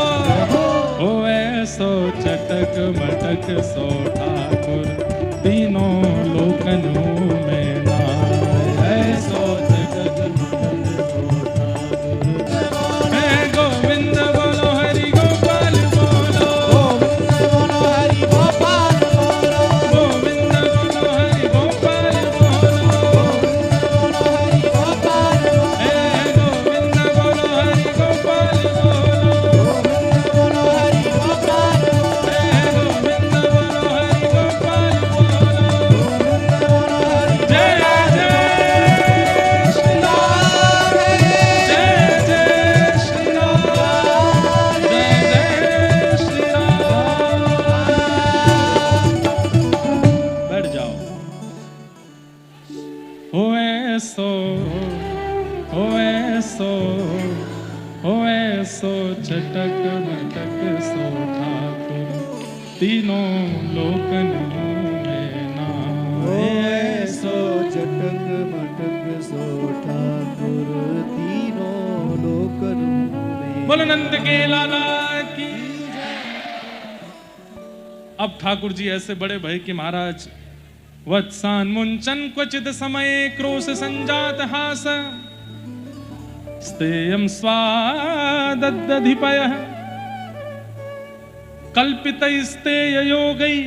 हो ऐसो चटक मटक सो ठाकुर, तीनों लोकन हूँ मैं ना। ऐसो चटक मटक सो ठाकुर, है गोविंद बोलो हरि गोपाल बोलो, गोविंद बोलो हरि गोपाल बोलो, गोविंद बोलो हरि गोपाल बोलो, गोविंद बोलो हरि गोपाल बोलो, है गोविंद बोलो हरि गोपाल बोलो, गोविंद बोलो हरि गोपाल बोलो, है गोविंद बोलो हरि गोपाल बोलो, गोविंद बोलो हरि। जय जय श्री राम, जय जय श्री राम, जय जय श्री राम। बैठ जाओ। हो ऐसो हो ऐसो हो ऐसो चटक मटक सो ठाकुर, तीनों लोकन हूँ मैं ना। हो ऐसो चटक मटक सो ठाकुर, तीनों लोकन हूँ मैं। बोलो नंद के लाला की। अब ठाकुर जी ऐसे बड़े भय कि महाराज वत्सान मुंचन क्वचित समय क्रोश संजात हास स्तेयं स्वादधिपयः कल्पितैस्तेययोगै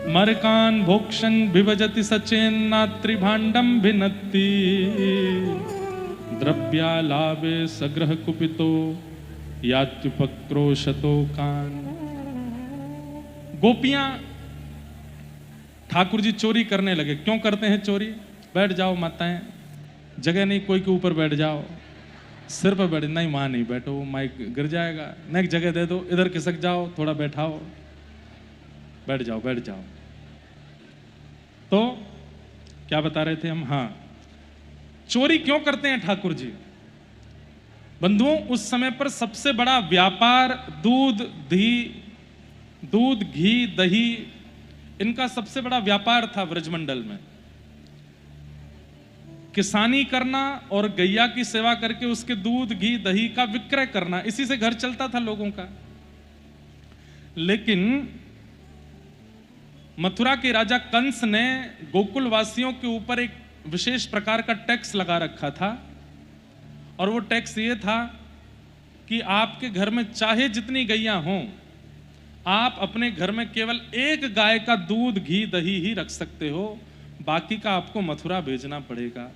मरकान् भोक्षन् विभजति सचेन्नात्रिभाण्डं भिन्नति द्रव्यालाभे सग्रह कुपितो यात्युपक्रोशतो कान। गोपियां ठाकुर जी चोरी करने लगे। क्यों करते हैं चोरी? बैठ जाओ माताएं, जगह नहीं, कोई के ऊपर बैठ जाओ, सिर पर बैठ, नहीं वहां नहीं बैठो, माइक गिर जाएगा, नहीं जगह दे दो, इधर खिसक जाओ, थोड़ा बैठाओ, बैठ जाओ बैठ जाओ। तो क्या बता रहे थे हम? हाँ, चोरी क्यों करते हैं ठाकुर जी? बंधुओं, उस समय पर सबसे बड़ा व्यापार दूध घी दही, इनका सबसे बड़ा व्यापार था ब्रजमंडल में। किसानी करना और गैया की सेवा करके उसके दूध घी दही का विक्रय करना, इसी से घर चलता था लोगों का। लेकिन मथुरा के राजा कंस ने गोकुल वासियों के ऊपर एक विशेष प्रकार का टैक्स लगा रखा था, और वो टैक्स ये था कि आपके घर में चाहे जितनी गैया हों, आप अपने घर में केवल एक गाय का दूध घी दही ही रख सकते हो, बाकी का आपको मथुरा भेजना पड़ेगा।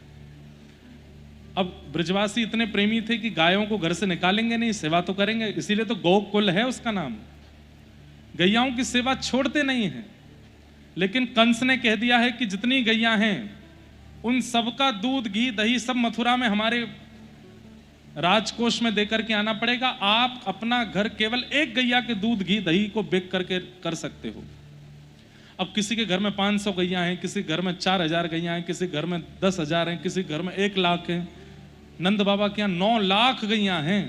अब ब्रजवासी इतने प्रेमी थे कि गायों को घर से निकालेंगे नहीं, सेवा तो करेंगे, इसीलिए तो गोकुल है उसका नाम। गैयाओं की सेवा छोड़ते नहीं हैं। लेकिन कंस ने कह दिया है कि जितनी गैया हैं उन सबका दूध घी दही सब मथुरा में हमारे राजकोष में देकर के आना पड़ेगा। आप अपना घर केवल एक गैया के दूध घी दही को बेच करके कर सकते हो। अब किसी के घर में 500 गैया हैं, किसी घर में 4000 गैया हैं, किसी घर में 10,000 हैं, किसी घर में 1 लाख हैं। नंद बाबा के यहाँ 9 लाख गैया हैं।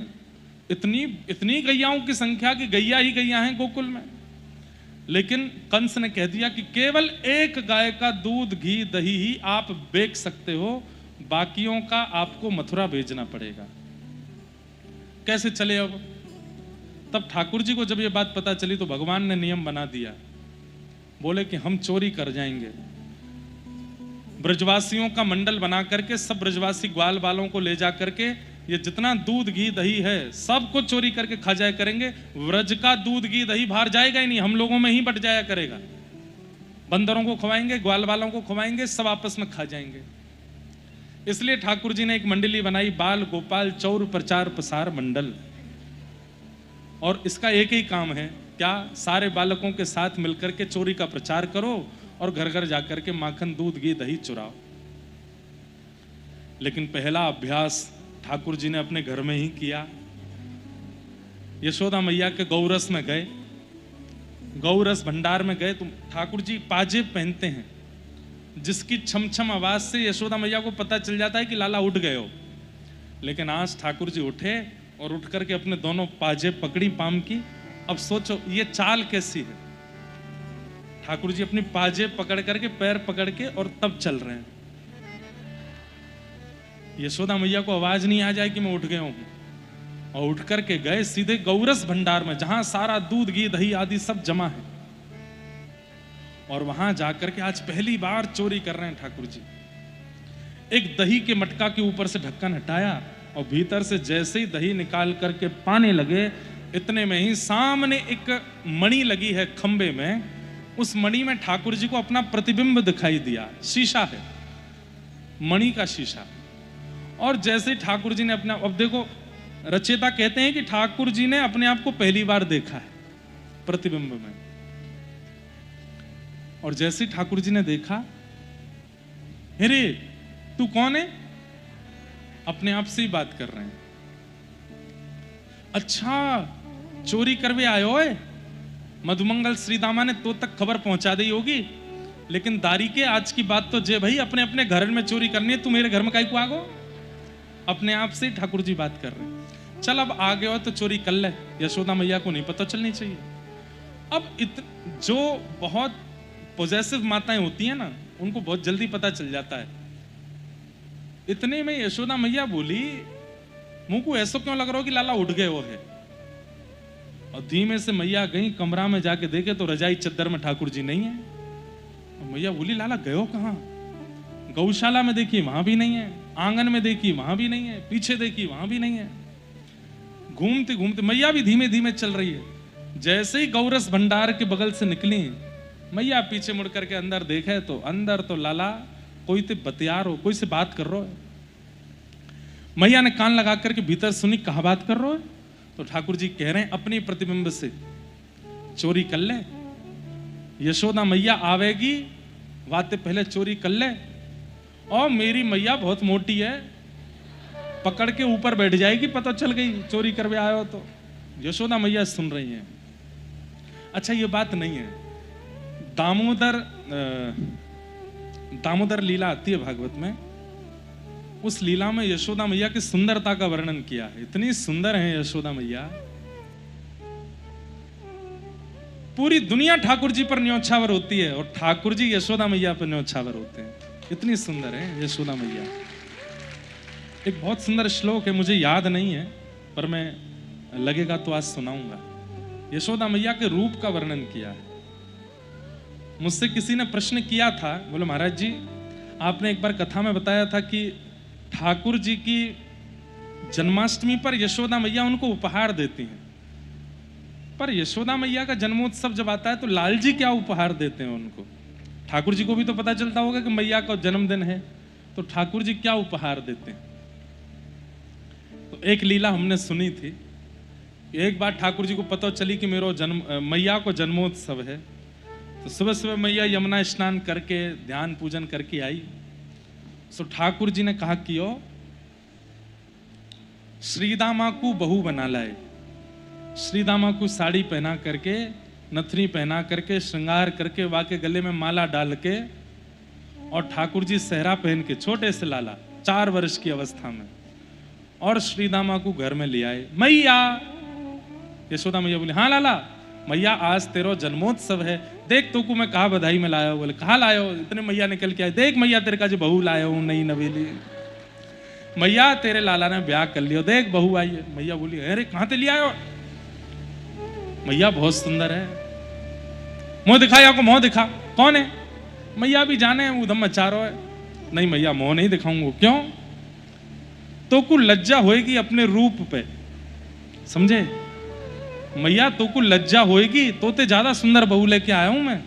इतनी गैयाओं की संख्या की गैया ही गैया हैं गोकुल में। लेकिन कंस ने कह दिया कि केवल एक गाय का दूध घी दही ही आप बेच सकते हो, बाकियों का आपको मथुरा भेजना पड़ेगा। कैसे चले? अब तब ठाकुर जी को जब ये बात पता चली तो भगवान ने नियम बना दिया। बोले कि हम चोरी कर जाएंगे। ब्रजवासियों का मंडल बना करके सब ब्रजवासी ग्वाल वालों को ले जा करके ये जितना दूध घी दही है सबको चोरी करके खा जाया करेंगे। व्रज का दूध घी दही बाहर जाएगा ही नहीं, हम लोगों में ही बट जाया करेगा। बंदरों को खवाएंगे, ग्वाल वालों को खवाएंगे, सब आपस में खा जाएंगे। इसलिए ठाकुर जी ने एक मंडली बनाई, बाल गोपाल चौर प्रचार प्रसार मंडल। और इसका एक ही काम है, क्या? सारे बालकों के साथ मिलकर के चोरी का प्रचार करो और घर घर जाकर के माखन दूध घी दही चुराओ। लेकिन पहला अभ्यास ठाकुर जी ने अपने घर में ही किया। यशोदा मैया के गौरस में गए, गौरस भंडार में गए तो ठाकुर जी पाजेब पहनते हैं, जिसकी छम छम आवाज से यशोदा मैया को पता चल जाता है कि लाला उठ गए हो। लेकिन आज ठाकुर जी उठे और उठ करके अपने दोनों पाजेब पकड़ी पाम की। अब सोचो ये चाल कैसी है। ठाकुर जी अपनी पाजेब पकड़ करके पैर पकड़ के और तब चल रहे हैं। यशोदा मैया को आवाज नहीं आ जाए कि मैं उठ गया हूं, और उठ करके गए सीधे गौरस भंडार में, जहां सारा दूध घी दही आदि सब जमा है। और वहां जाकर के आज पहली बार चोरी कर रहे हैं ठाकुर जी। एक दही के मटका के ऊपर से ढक्कन हटाया और भीतर से जैसे ही दही निकाल करके पाने लगे, इतने में ही सामने एक मणि लगी है खंबे में, उस मणि में ठाकुर जी को अपना प्रतिबिंब दिखाई दिया। शीशा है, मणि का शीशा। और जैसे ही ठाकुर जी ने अपना, अब देखो रचयिता कहते हैं कि ठाकुर जी ने अपने आप को पहली बार देखा है प्रतिबिंब में। और जैसे ठाकुर जी ने देखा, अरे तू कौन है? अपने आप से ही बात कर रहे हैं। अच्छा चोरी करवे आयो है? मधुमंगल श्रीदामा ने तो तक खबर पहुंचा दी होगी, लेकिन दारी के आज की बात तो जे भाई अपने अपने घर में चोरी करनी है, तू मेरे घर में काहे को आगो? अपने आप से ठाकुर जी बात कर रहे हैं। चल अब आ गए हो तो चोरी कर ले, यशोदा मैया को नहीं पता चलनी चाहिए। अब जो बहुत पॉजेसिव माताएं होती हैं ना, उनको बहुत जल्दी पता चल जाता है। इतने में यशोदा मैया बोली, मुंह को ऐसा क्यों लग रहा हो कि लाला उठ गए हो है? और धीमे से मैया गई, कमरा में जाके देखे तो रजाई चद्दर में ठाकुर जी नहीं है। मैया बोली लाला गयो कहाँ? गौशाला में देखी वहां भी नहीं है, आंगन में देखी वहां भी नहीं है, पीछे देखी वहां भी नहीं है। घूमते घूमते मैया भी धीमे धीमे चल रही है। जैसे ही गौरस भंडार के बगल से निकली, मैया पीछे मुड़ करके अंदर देखे तो अंदर तो लाला कोई तो बतियार हो, कोई से बात कर रहा है। मैया ने कान लगा करके भीतर सुनी, कहा बात कर रहा है? तो ठाकुर जी कह रहे हैं अपनी प्रतिबिंब से चोरी कर ले, यशोदा मैया आवेगी वाते पहले चोरी कर ले, और मेरी मैया बहुत मोटी है, पकड़ के ऊपर बैठ जाएगी, पता चल गई चोरी करवे आयो तो। यशोदा मैया सुन रही हैं। अच्छा ये बात नहीं है, दामोदर लीला आती है भागवत में, उस लीला में यशोदा मैया की सुंदरता का वर्णन किया है। इतनी सुंदर है यशोदा मैया, पूरी दुनिया ठाकुर जी पर न्योछावर होती है और ठाकुर जी यशोदा मैया पर न्योछावर होते हैं। इतनी सुंदर है यशोदा मैया। एक बहुत सुंदर श्लोक है, मुझे याद नहीं है, पर मैं लगेगा तो आज सुनाऊंगा। यशोदा मैया के रूप का वर्णन किया है। मुझसे किसी ने प्रश्न किया था, बोले महाराज जी आपने एक बार कथा में बताया था कि ठाकुर जी की जन्माष्टमी पर यशोदा मैया उनको उपहार देती हैं, पर यशोदा मैया का जन्मोत्सव जब आता है तो लाल जी क्या उपहार देते हैं उनको? ठाकुर जी को भी तो पता चलता होगा कि मैया का जन्मदिन है, तो ठाकुर जी क्या उपहार देते हैं? तो एक लीला हमने सुनी थी, एक बार ठाकुर जी को पता चली कि मेरा मैया को जन्मोत्सव है, तो सुबह सुबह मैया यमुना स्नान करके ध्यान पूजन करके आई। तो ठाकुर जी ने कहा कि ओ श्रीदामा को बहू बना लाए, श्रीदामा को साड़ी पहना करके, नथनी पहना करके, श्रृंगार करके, वाके गले में माला डाल के, और ठाकुर जी सहरा पहन के, छोटे से लाला 4 वर्ष की अवस्था में, और श्रीदामा को घर में ले आए। मैया, यशोदा मैया बोली हाँ लाला, मैया आज तेरा जन्मोत्सव है, देख तो को मैं कहा बधाई में लाया हो। बोले कहा लाया हो? इतने मैया निकल के आए, देख मैया तेरे का जो बहू लाया हूं नई नवेली, मैया तेरे लाला ने ब्याह कर लिया, देख बहू आई है। मैया बोली अरे कहां ते ले आयो? मैया बहुत सुंदर है, मुंह दिखा या को मुंह दिखा, कौन है? मैया भी जाने उधम मचा रहा है। नहीं मैया मुंह नहीं दिखाऊंगा। क्यों? तो को लज्जा होएगी अपने रूप पे, समझे मैया, तो को लज्जा होएगी, तो ते ज्यादा सुंदर बहू लेके आया हूं मैं।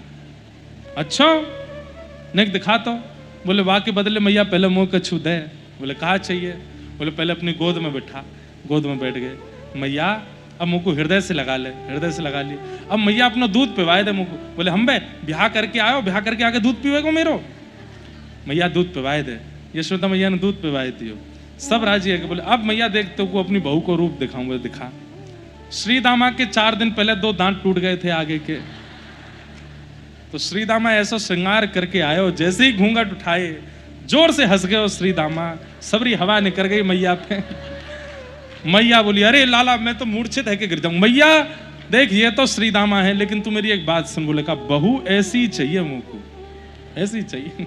अच्छा नहीं दिखा तो? बोले वाह के बदले मैया पहले मुंह का छू दे। बोले कहा चाहिए? बोले पहले अपनी गोद में बैठा, गोद में बैठ गए। मैया अब मुंह को हृदय से लगा ले, हृदय से लगा ली। अब मैया अपना दूध पिवाए दे मुंह को। बोले हम बे ब्याह करके आयो, ब्याह करके आके दूध पीवेगो मेरो? मैया दूध पिवाए दे। यशोदा मैया ने दूध पिवाई दियो, सब राजी है। बोले अब मैया देख तो को अपनी बहू को रूप दिखाऊंगा। दिखा। श्रीदामा के 4 दिन पहले 2 दांत टूट गए थे आगे के, तो श्रीदामा ऐसा श्रृंगार करके आयो, जैसे ही घूंघट उठाए जोर से हंस गए श्रीदामा, सबरी हवा निकल गई मैया पे। मैया बोली अरे लाला मैं तो मूर्छित है कि गिर जाऊं। मैया देख ये तो श्रीदामा है, लेकिन तू मेरी एक बात सुन। बोले का बहू ऐसी चाहिए मुंह को, ऐसी चाहिए।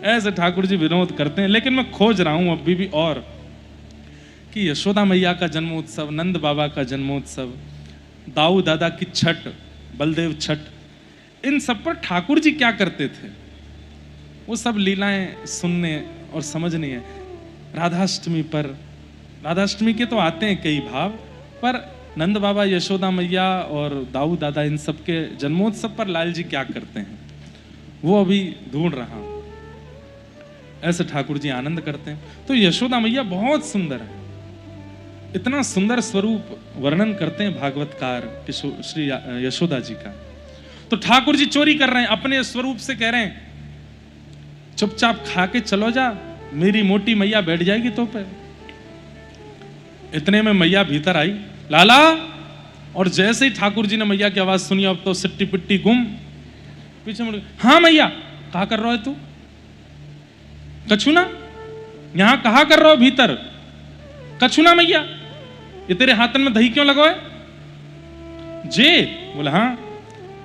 ऐसे ठाकुर जी विनोद करते हैं, लेकिन मैं खोज रहा हूं अभी भी और कि यशोदा मैया का जन्मोत्सव, नंद बाबा का जन्मोत्सव, दाऊ दादा की छठ, बलदेव छठ, इन सब पर ठाकुर जी क्या करते थे, वो सब लीलाएं सुनने और समझनी है। राधाष्टमी पर, राधाष्टमी के तो आते हैं कई भाव, पर नंद बाबा, यशोदा मैया और दाऊ दादा, इन सब के जन्मोत्सव पर लाल जी क्या करते हैं वो अभी ढूंढ रहा हूं। ऐसे ठाकुर जी आनंद करते हैं। तो यशोदा मैया बहुत सुंदर है, इतना सुंदर स्वरूप वर्णन करते हैं भागवतकार श्री यशोदा जी का। तो ठाकुर जी चोरी कर रहे हैं, अपने स्वरूप से कह रहे हैं चुपचाप खा के चलो जा, मेरी मोटी मैया बैठ जाएगी तो पे। इतने में मैया भीतर आई, लाला, और जैसे ही ठाकुर जी ने मैया की आवाज सुनी, अब तो सिट्टी पिट्टी गुम, पीछे मुड़, हाँ मैया कहा कर रहा है तू? कछु ना, यहां कहा कर रहा हो भीतर? कछु ना मैया, ये तेरे हाथन में दही क्यों लगवाए जे? बोले हाँ।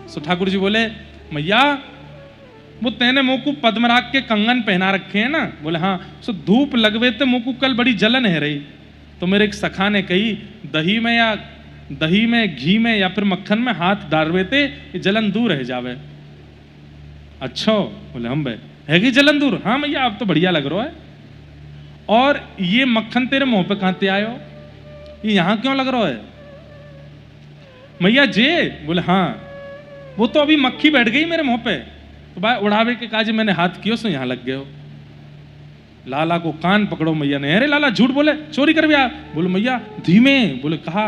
सो ठाकुर जी बोले मैया वो तेने मुंह को पद्मराग के कंगन पहना रखे हैं ना? बोले हाँ। सो धूप लगवे थे मुंह को, कल बड़ी जलन है रही, तो मेरे एक सखा ने कही दही में या घी में या फिर मक्खन में हाथ डालवे थे, ये जलन दूर रह जावे। अच्छा, बोले हम बे है कि जलंधर? हाँ मैया आप तो बढ़िया लग रहा है। और ये मक्खन तेरे मुंह पे कहां ते आयो, ये यहां क्यों लग रहा है? मैया जे, बोले हाँ। वो तो अभी मक्खी बैठ गई मेरे मुंह पे, तो भाई उड़ावे के काज मैंने हाथ किया सो यहां लग गए हो। लाला को कान पकड़ो मैया ने, अरे लाला झूठ बोले, चोरी करवे आ? बोले मैया धीमे। बोले कहा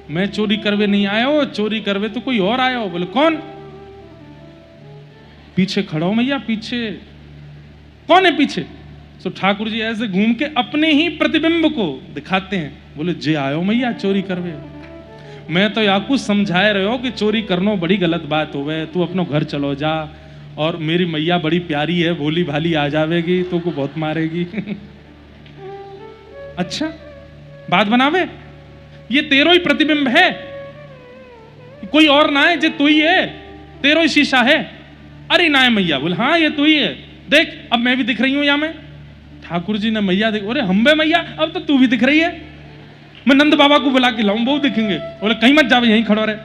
मैं चोरी करवे नहीं आयो, चोरी करवे तो कोई और आयो। बोले कौन? पीछे खड़ा हो मैया, पीछे। कौन है पीछे? तो ठाकुर जी ऐसे घूम के अपने ही प्रतिबिंब को दिखाते हैं। बोले जे आयो मैया चोरी करवे। मैं तो याकू समझाए रहे हो कि चोरी करना बड़ी गलत बात होवे, तू अपनो घर चलो जा, और मेरी मैया बड़ी प्यारी है, भोली भाली आ जावेगी तो को बहुत मारेगी। अच्छा बात बनावे, ये तेरो ही प्रतिबिंब है, कोई और ना है, जे तू ही है, तेरो ही शीशा है। अरे ना है मैया। बोले हाँ ये तू ही है, देख अब मैं भी दिख रही हूं यहां में। ठाकुर जी ने मैया देख, अरे हम बे मैया अब तो तू भी दिख रही है, मैं नंद बाबा को बुला के लाऊं, बहुत दिखेंगे। बोले कहीं मत जावे, यहीं खड़ो रहे।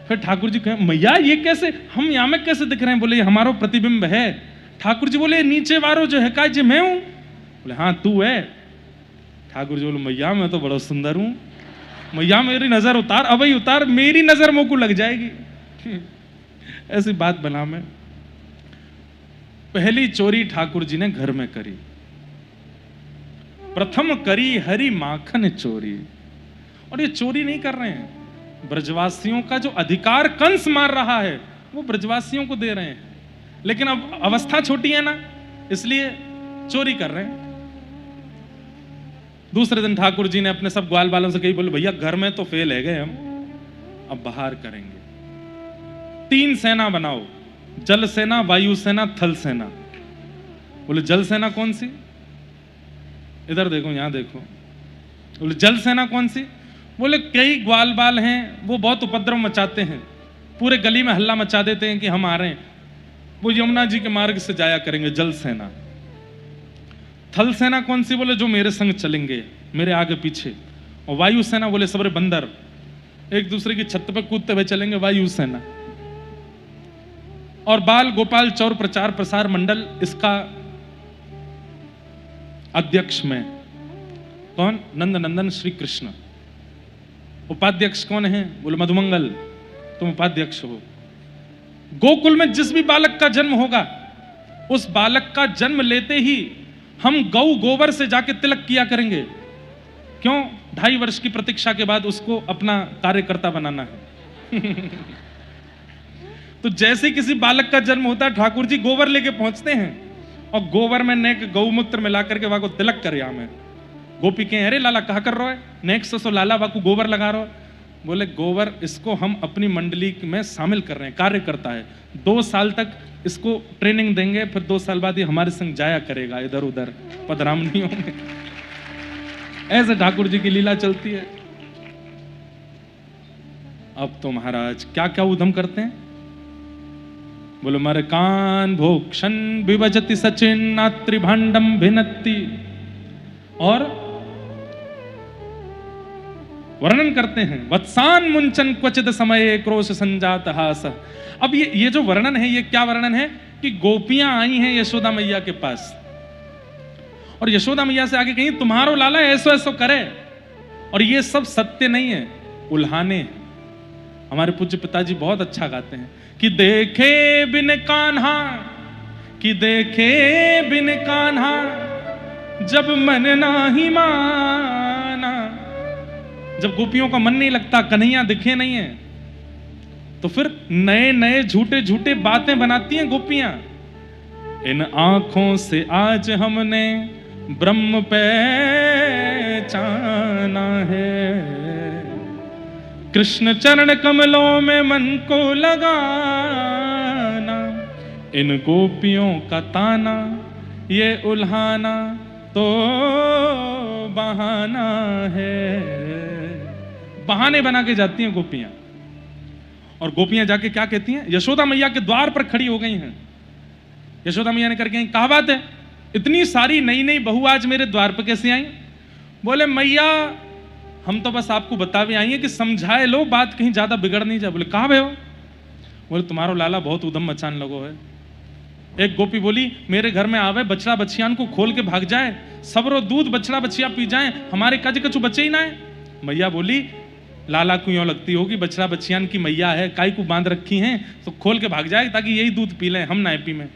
फिर ठाकुर जी कहे मैया ये कैसे, हम यहां में कैसे दिख रहे हैं? बोले ये हमारो प्रतिबिंब है। ठाकुर जी बोले नीचे वारो जो है का जी मैं हूं? बोले हाँ तू है। ठाकुर जी बोले मैया मैं तो बड़ा सुंदर हूं, मैया मेरी नजर उतार, अब ही उतार, मेरी नजर मुंह को लग जाएगी। ऐसी बात बना। में पहली चोरी ठाकुर जी ने घर में करी, प्रथम करी हरि माखन चोरी। और ये चोरी नहीं कर रहे हैं, ब्रजवासियों का जो अधिकार कंस मार रहा है वो ब्रजवासियों को दे रहे हैं, लेकिन अब अवस्था छोटी है ना, इसलिए चोरी कर रहे हैं। दूसरे दिन ठाकुर जी ने अपने सब ग्वाल बालों से कही, बोले भैया घर में तो फेल है गए हम, अब बाहर करेंगे। 3 सेना बनाओ, जल सेना, वायु सेना, थल सेना। बोले जल सेना कौन सी? इधर देखो यहां देखो। बोले जल सेना कौन सी? बोले कई ग्वाल बाल हैं, वो बहुत उपद्रव मचाते हैं, पूरे गली में हल्ला मचा देते हैं कि हम आ रहे हैं, वो यमुना जी के मार्ग से जाया करेंगे, जल सेना। थल सेना कौन सी? बोले जो मेरे संग चलेंगे, मेरे आगे पीछे। और वायु सेना बोले सबरे बंदर एक दूसरे की छत पे कूदते हुए चलेंगे, वायु सेना। और बाल गोपाल चौर प्रचार प्रसार मंडल, इसका अध्यक्ष में कौन? नंद नंदन श्री कृष्ण। उपाध्यक्ष कौन है? बोले मधुमंगल, तुम उपाध्यक्ष हो। गोकुल में जिस भी बालक का जन्म होगा, उस बालक का जन्म लेते ही हम गौ गोबर से जाके तिलक किया करेंगे। क्यों? 2.5 वर्ष की प्रतीक्षा के बाद उसको अपना कार्यकर्ता बनाना है। तो जैसे किसी बालक का जन्म होता है, ठाकुर जी गोबर लेके पहुंचते हैं और गोबर में नेक गौमूत्र मिला करके वहां को तिलक कर यहां में। गोपी के अरे लाला कहा कर रहा है, नेक्स्ट सो लाला वाकू गोबर लगा रहा है। बोले गोबर इसको हम अपनी मंडली में शामिल कर रहे हैं, कार्य करता है, 2 साल तक इसको ट्रेनिंग देंगे, फिर 2 साल बाद ये हमारे संग जाया करेगा इधर उधर पदरामनियों में। ऐसे ठाकुर जी की लीला चलती है। अब तो महाराज क्या क्या उधम करते हैं। बोले मारे कान भोक्षण विभजति सचिन त्रिभांडम भिन्नति, और वर्णन करते हैं वत्सान मुंचन क्वचित समय क्रोश संजात हास। अब ये जो वर्णन है, ये क्या वर्णन है कि गोपियां आई हैं यशोदा मैया के पास, और यशोदा मैया से आगे कहीं तुम्हारो लाला ऐसो ऐसो करे, और ये सब सत्य नहीं है, उल्हाने हैं। हमारे पूज्य पिताजी बहुत अच्छा गाते हैं कि देखे बिन कान्हा, कि देखे बिन कान्हा जब मन नाही माना। जब गोपियों का मन नहीं लगता, कन्हैया दिखे नहीं है, तो फिर नए नए झूठे झूठे बातें बनाती हैं गोपियां। इन आंखों से आज हमने ब्रह्म पहचाना है, कृष्ण चरण कमलों में मन को लगाना। इन गोपियों का ताना ये उल्हाना तो बहाना है। बहाने बना के जाती हैं गोपियां, और गोपियां जाके क्या कहती हैं? यशोदा मैया के द्वार पर खड़ी हो गई हैं। यशोदा मैया ने करके कहा बात है, इतनी सारी नई नई बहू आज मेरे द्वार पर कैसे आई? बोले मैया हम तो बस आपको बतावे आई हैं कि समझाए लो, बात कहीं ज्यादा बिगड़ नहीं जाए। बोले कहा भैया? बोले तुम्हारो लाला बहुत उदम मचान लगो है। एक गोपी बोली मेरे घर में आवे बछड़ा बछियान को खोल के भाग जाए, सबरो दूध बछड़ा बछिया पी जाए, हमारे कज कछु बचे ही ना है। मैया बोली लाला को यूं लगती होगी बछड़ा बछियान की मैया है, काई को बांध रखी हैं तो खोल के भाग जाए ताकि यही दूध पी लें, हम ना पी में।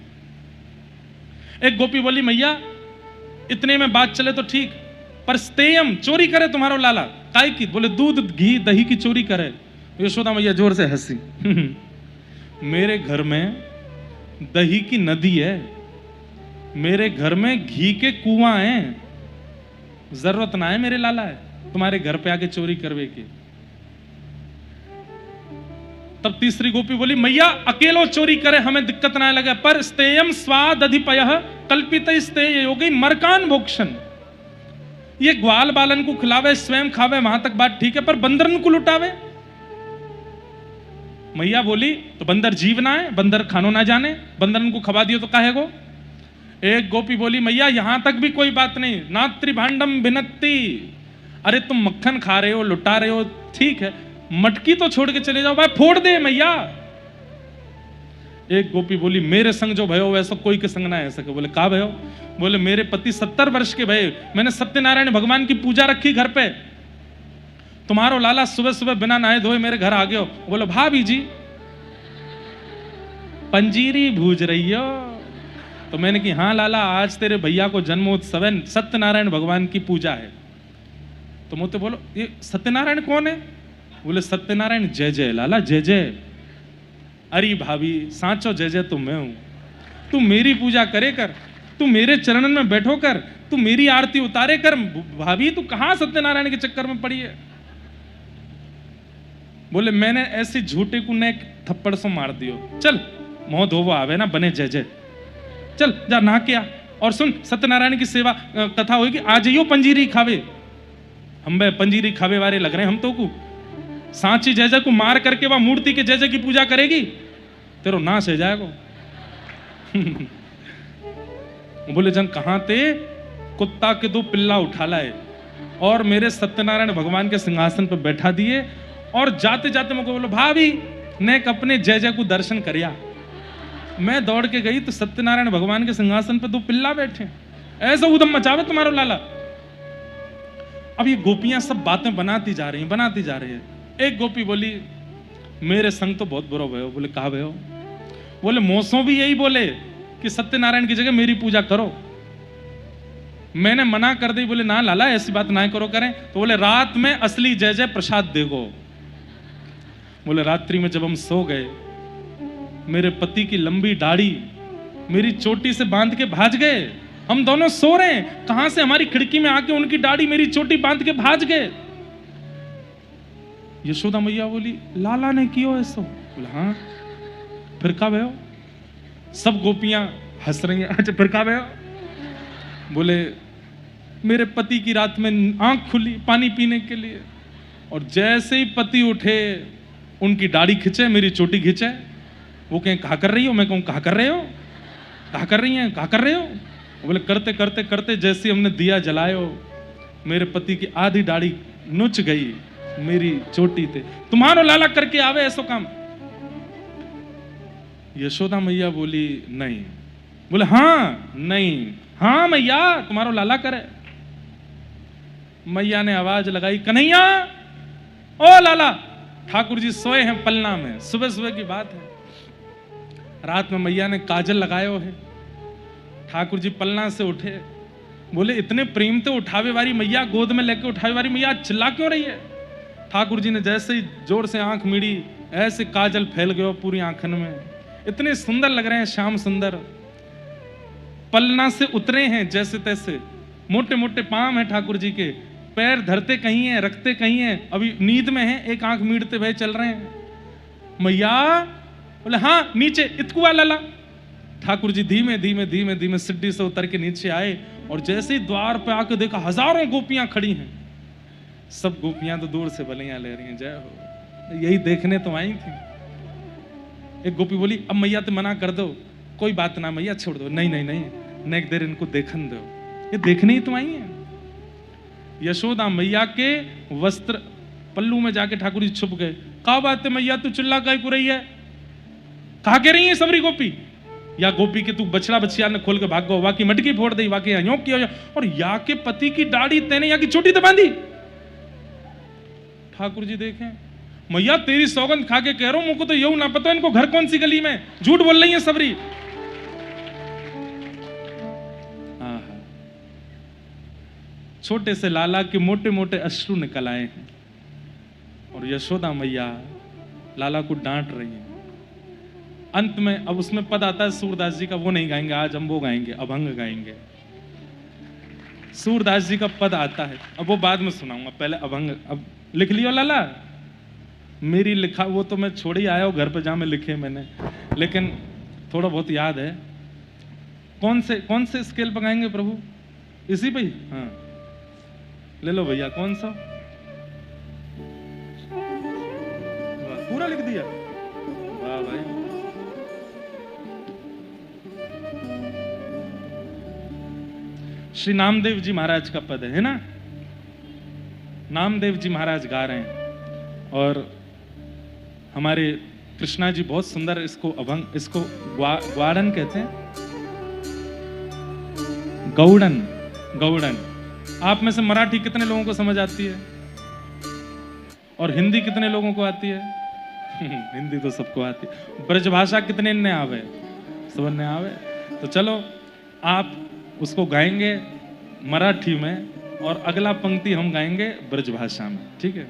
एक गोपी बोली मैया इतने में बात चले तो ठीक, पर स्तेयम चोरी करे तुम्हारो लाला, काई की? बोले दूध घी दही की चोरी करे। यशोदा मैया जोर से हंसी मेरे घर में दही की नदी है, मेरे घर में घी के कुआं हैं, जरूरत ना है मेरे लाला है तुम्हारे घर पे आके चोरी करवे की। तब तीसरी गोपी बोली मैया अकेलो चोरी करे हमें दिक्कत ना लगे, पर स्तेयम स्वाद अधिपयः कल्पित स्तेय हो गई मरकान भोक्षण, ये ग्वाल बालन को खिलावे स्वयं खावे वहां तक बात ठीक है, पर बंदरन को लुटावे। मैया बोली तो बंदर जीव ना है, बंदर खानो ना जाने, बंदरन को खवा दियो तो काहेगो। एक गोपी बोली मैया यहां तक भी कोई बात नहीं, नात्री भांडम भिनत्ती, अरे तुम मक्खन खा रहे हो लुटा रहे हो ठीक है, मटकी तो छोड़ के चले जाओ भाई, फोड़ दे मैया। एक गोपी बोली मेरे संग जो भयो वैसा कोई के संग ना है सके। बोले का भयो? बोले मेरे पति 70 वर्ष के भये, मैंने सत्यनारायण भगवान की पूजा रखी घर पे, तुम्हारो लाला सुबह सुबह बिना नहाए धोए मेरे घर आ गए हो। बोले भाभी जी पंजीरी भूज रही हो? तो मैंने कि हाँ लाला आज तेरे भैया को जन्मोत्सव है, सत्यनारायण भगवान की पूजा है। तो मुझे बोलो ये सत्यनारायण कौन है? बोले सत्यनारायण जय जय लाला जय जय। अरे भाभी सांचो जय जय तो मैं हूं, तू मेरी पूजा करे कर, तू मेरे चरणन में बैठो कर, तू मेरी आरती उतारे कर। भाभी तू कहां सत्यनारायण के चक्कर में पड़ी है? बोले मैंने ऐसे झूठे को ने थप्पड़ से मार दियो, चल मोह धोवो आवे ना बने जय जय, चल जा नहा के आ। और सुन सत्यनारायण की सेवा कथा होगी, आज यो पंजीरी खावे, हम बे पंजीरी खावे वाले लग रहे हैं हम तो को। सांची जय जय को मार करके वह मूर्ति के जय जय की पूजा करेगी, तेरो नाश हो जाएगा। बोले जन कहां ते कुत्ता के 2 पिल्ला उठा लाए और मेरे सत्यनारायण भगवान के सिंहासन पर बैठा दिए, और जाते जाते मुझको बोलो भाभी ने अपने जय जय को दर्शन करिया। मैं दौड़ के गई तो सत्यनारायण भगवान के सिंहासन पर 2 पिल्ला बैठे, ऐसा उदम मचावे तुम्हारा लाला। अब ये गोपियां सब बातें बनाती जा रही है। एक गोपी बोली मेरे संग तो बहुत बुरा भयो। बोले कहा भयो? बोले मौसों भी यही बोले कि सत्यनारायण की जगह मेरी पूजा करो, मैंने मना कर दी। बोले ना लाला ऐसी बात ना करो करें। तो बोले रात में असली जय जय प्रसाद देगो। बोले रात्रि में जब हम सो गए, मेरे पति की लंबी दाढ़ी मेरी चोटी से बांध के भाज गए, हम दोनों सो रहे हैं, कहां से हमारी खिड़की में आके उनकी दाढ़ी मेरी चोटी बांध के भाज गए। यशोदा मैया बोली लाला ने कियो ऐसो? बोला हाँ। फिर का भयो? सब गोपियां हंस रही हैं। अच्छा फिर का भयो? बोले मेरे पति की रात में आंख खुली पानी पीने के लिए, और जैसे ही पति उठे उनकी दाढ़ी खिंचे, मेरी चोटी खिंचे। वो कहें कहा कर रही हो? मैं कहूँ कहा कर रहे हो, कहा कर रही हैं, कहा कर रहे हो? बोले करते करते करते जैसे हमने दिया जलायो, मेरे पति की आधी दाढ़ी नुच गई मेरी चोटी थे। तुम्हारो लाला करके आवे ऐसो काम? यशोदा मैया बोली नहीं। बोले हाँ नहीं, हाँ मैया तुम्हारो लाला करे। मैया ने आवाज लगाई कन्हैया ओ लाला। ठाकुर जी सोए हैं पलना में, सुबह सुबह की बात है। रात में मैया ने काजल लगायो है, ठाकुर जी पलना से उठे। बोले इतने प्रेम तो उठावे वाली मैया, गोद में लेके उठावे वाली मैया चिल्ला क्यों रही है? ठाकुर जी ने जैसे ही जोर से आंख मिड़ी, ऐसे काजल फैल गयो पूरी आंखन में, इतने सुंदर लग रहे हैं श्याम सुंदर। पलना से उतरे हैं जैसे तैसे, मोटे मोटे पांव हैं ठाकुर जी के, पैर धरते कहीं हैं रखते कहीं हैं, अभी नींद में हैं, एक आंख मीड़ते हुए चल रहे हैं। मैया बोले हाँ नीचे इतकुआ लाला। ठाकुर जी धीमे धीमे धीमे धीमे सीढ़ी से उतर के नीचे आए, और जैसे ही द्वार पे आके देखा हजारों गोपियां खड़ी हैं। सब गोपियां तो दूर से बलियां ले रही हैं, जय हो, यही देखने तो आई थी। एक गोपी बोली अब मैया तो मना कर दो, कोई बात ना मैया छोड़ दो। नहीं नहीं नहीं, नेक देर इनको देखन दो, ये देखने ही तो आई है। यशोदा मैया के वस्त्र पल्लू में जाके ठाकुर जी छुप गए। का बात है मैया तू चिल्ला काहे को रही है? कहा कह रही है सबरी गोपी, या गोपी के तू बछड़ा बछिया ने खोल के भाग गो, वाकी मटकी फोड़ दी, वाकी अयों किया, और या के पति की दाढ़ी तेने या की चोटी तो बांधी। ठाकुर जी देखें, मैया तेरी सौगंध खा के कह रहा हूं, मुझको तो यूं ना पता इनको घर कौन सी गली में, झूठ बोल रही है सबरी। छोटे से लाला के मोटे मोटे अश्रु निकल आए हैं, और यशोदा मैया लाला को डांट रही है। अंत में अब उसमें पद आता है सूरदास जी का, वो नहीं गाएंगे आज, हम वो गाएंगे, अभंग गाएंगे। सूरदास जी का पद आता है, अब वो बाद में सुनाऊंगा, पहले अभंग। अब लिख लियो लाला, मेरी लिखा वो तो मैं छोड़ ही आया हूं घर पे जहां में लिखे मैंने, लेकिन थोड़ा बहुत याद है। कौन से स्केल पर गाएंगे प्रभु? इसी पे ही? हाँ ले लो भैया, कौन सा? पूरा लिख दिया, वाह भाई। श्री नामदेव जी महाराज का पद है ना, नामदेव जी महाराज गा रहे हैं, और हमारे कृष्णा जी बहुत सुंदर इसको अभंग, इसको ग्वाड़न कहते हैं, गौड़न। गौड़न। आप में से मराठी कितने लोगों को समझ आती है, और हिंदी कितने लोगों को आती है? हिंदी तो सबको आती है। ब्रजभाषा कितने ने आवे? सब ने आवे। तो चलो आप उसको गाएंगे मराठी में, और अगला पंक्ति हम गाएंगे ब्रजभाषा में, ठीक है?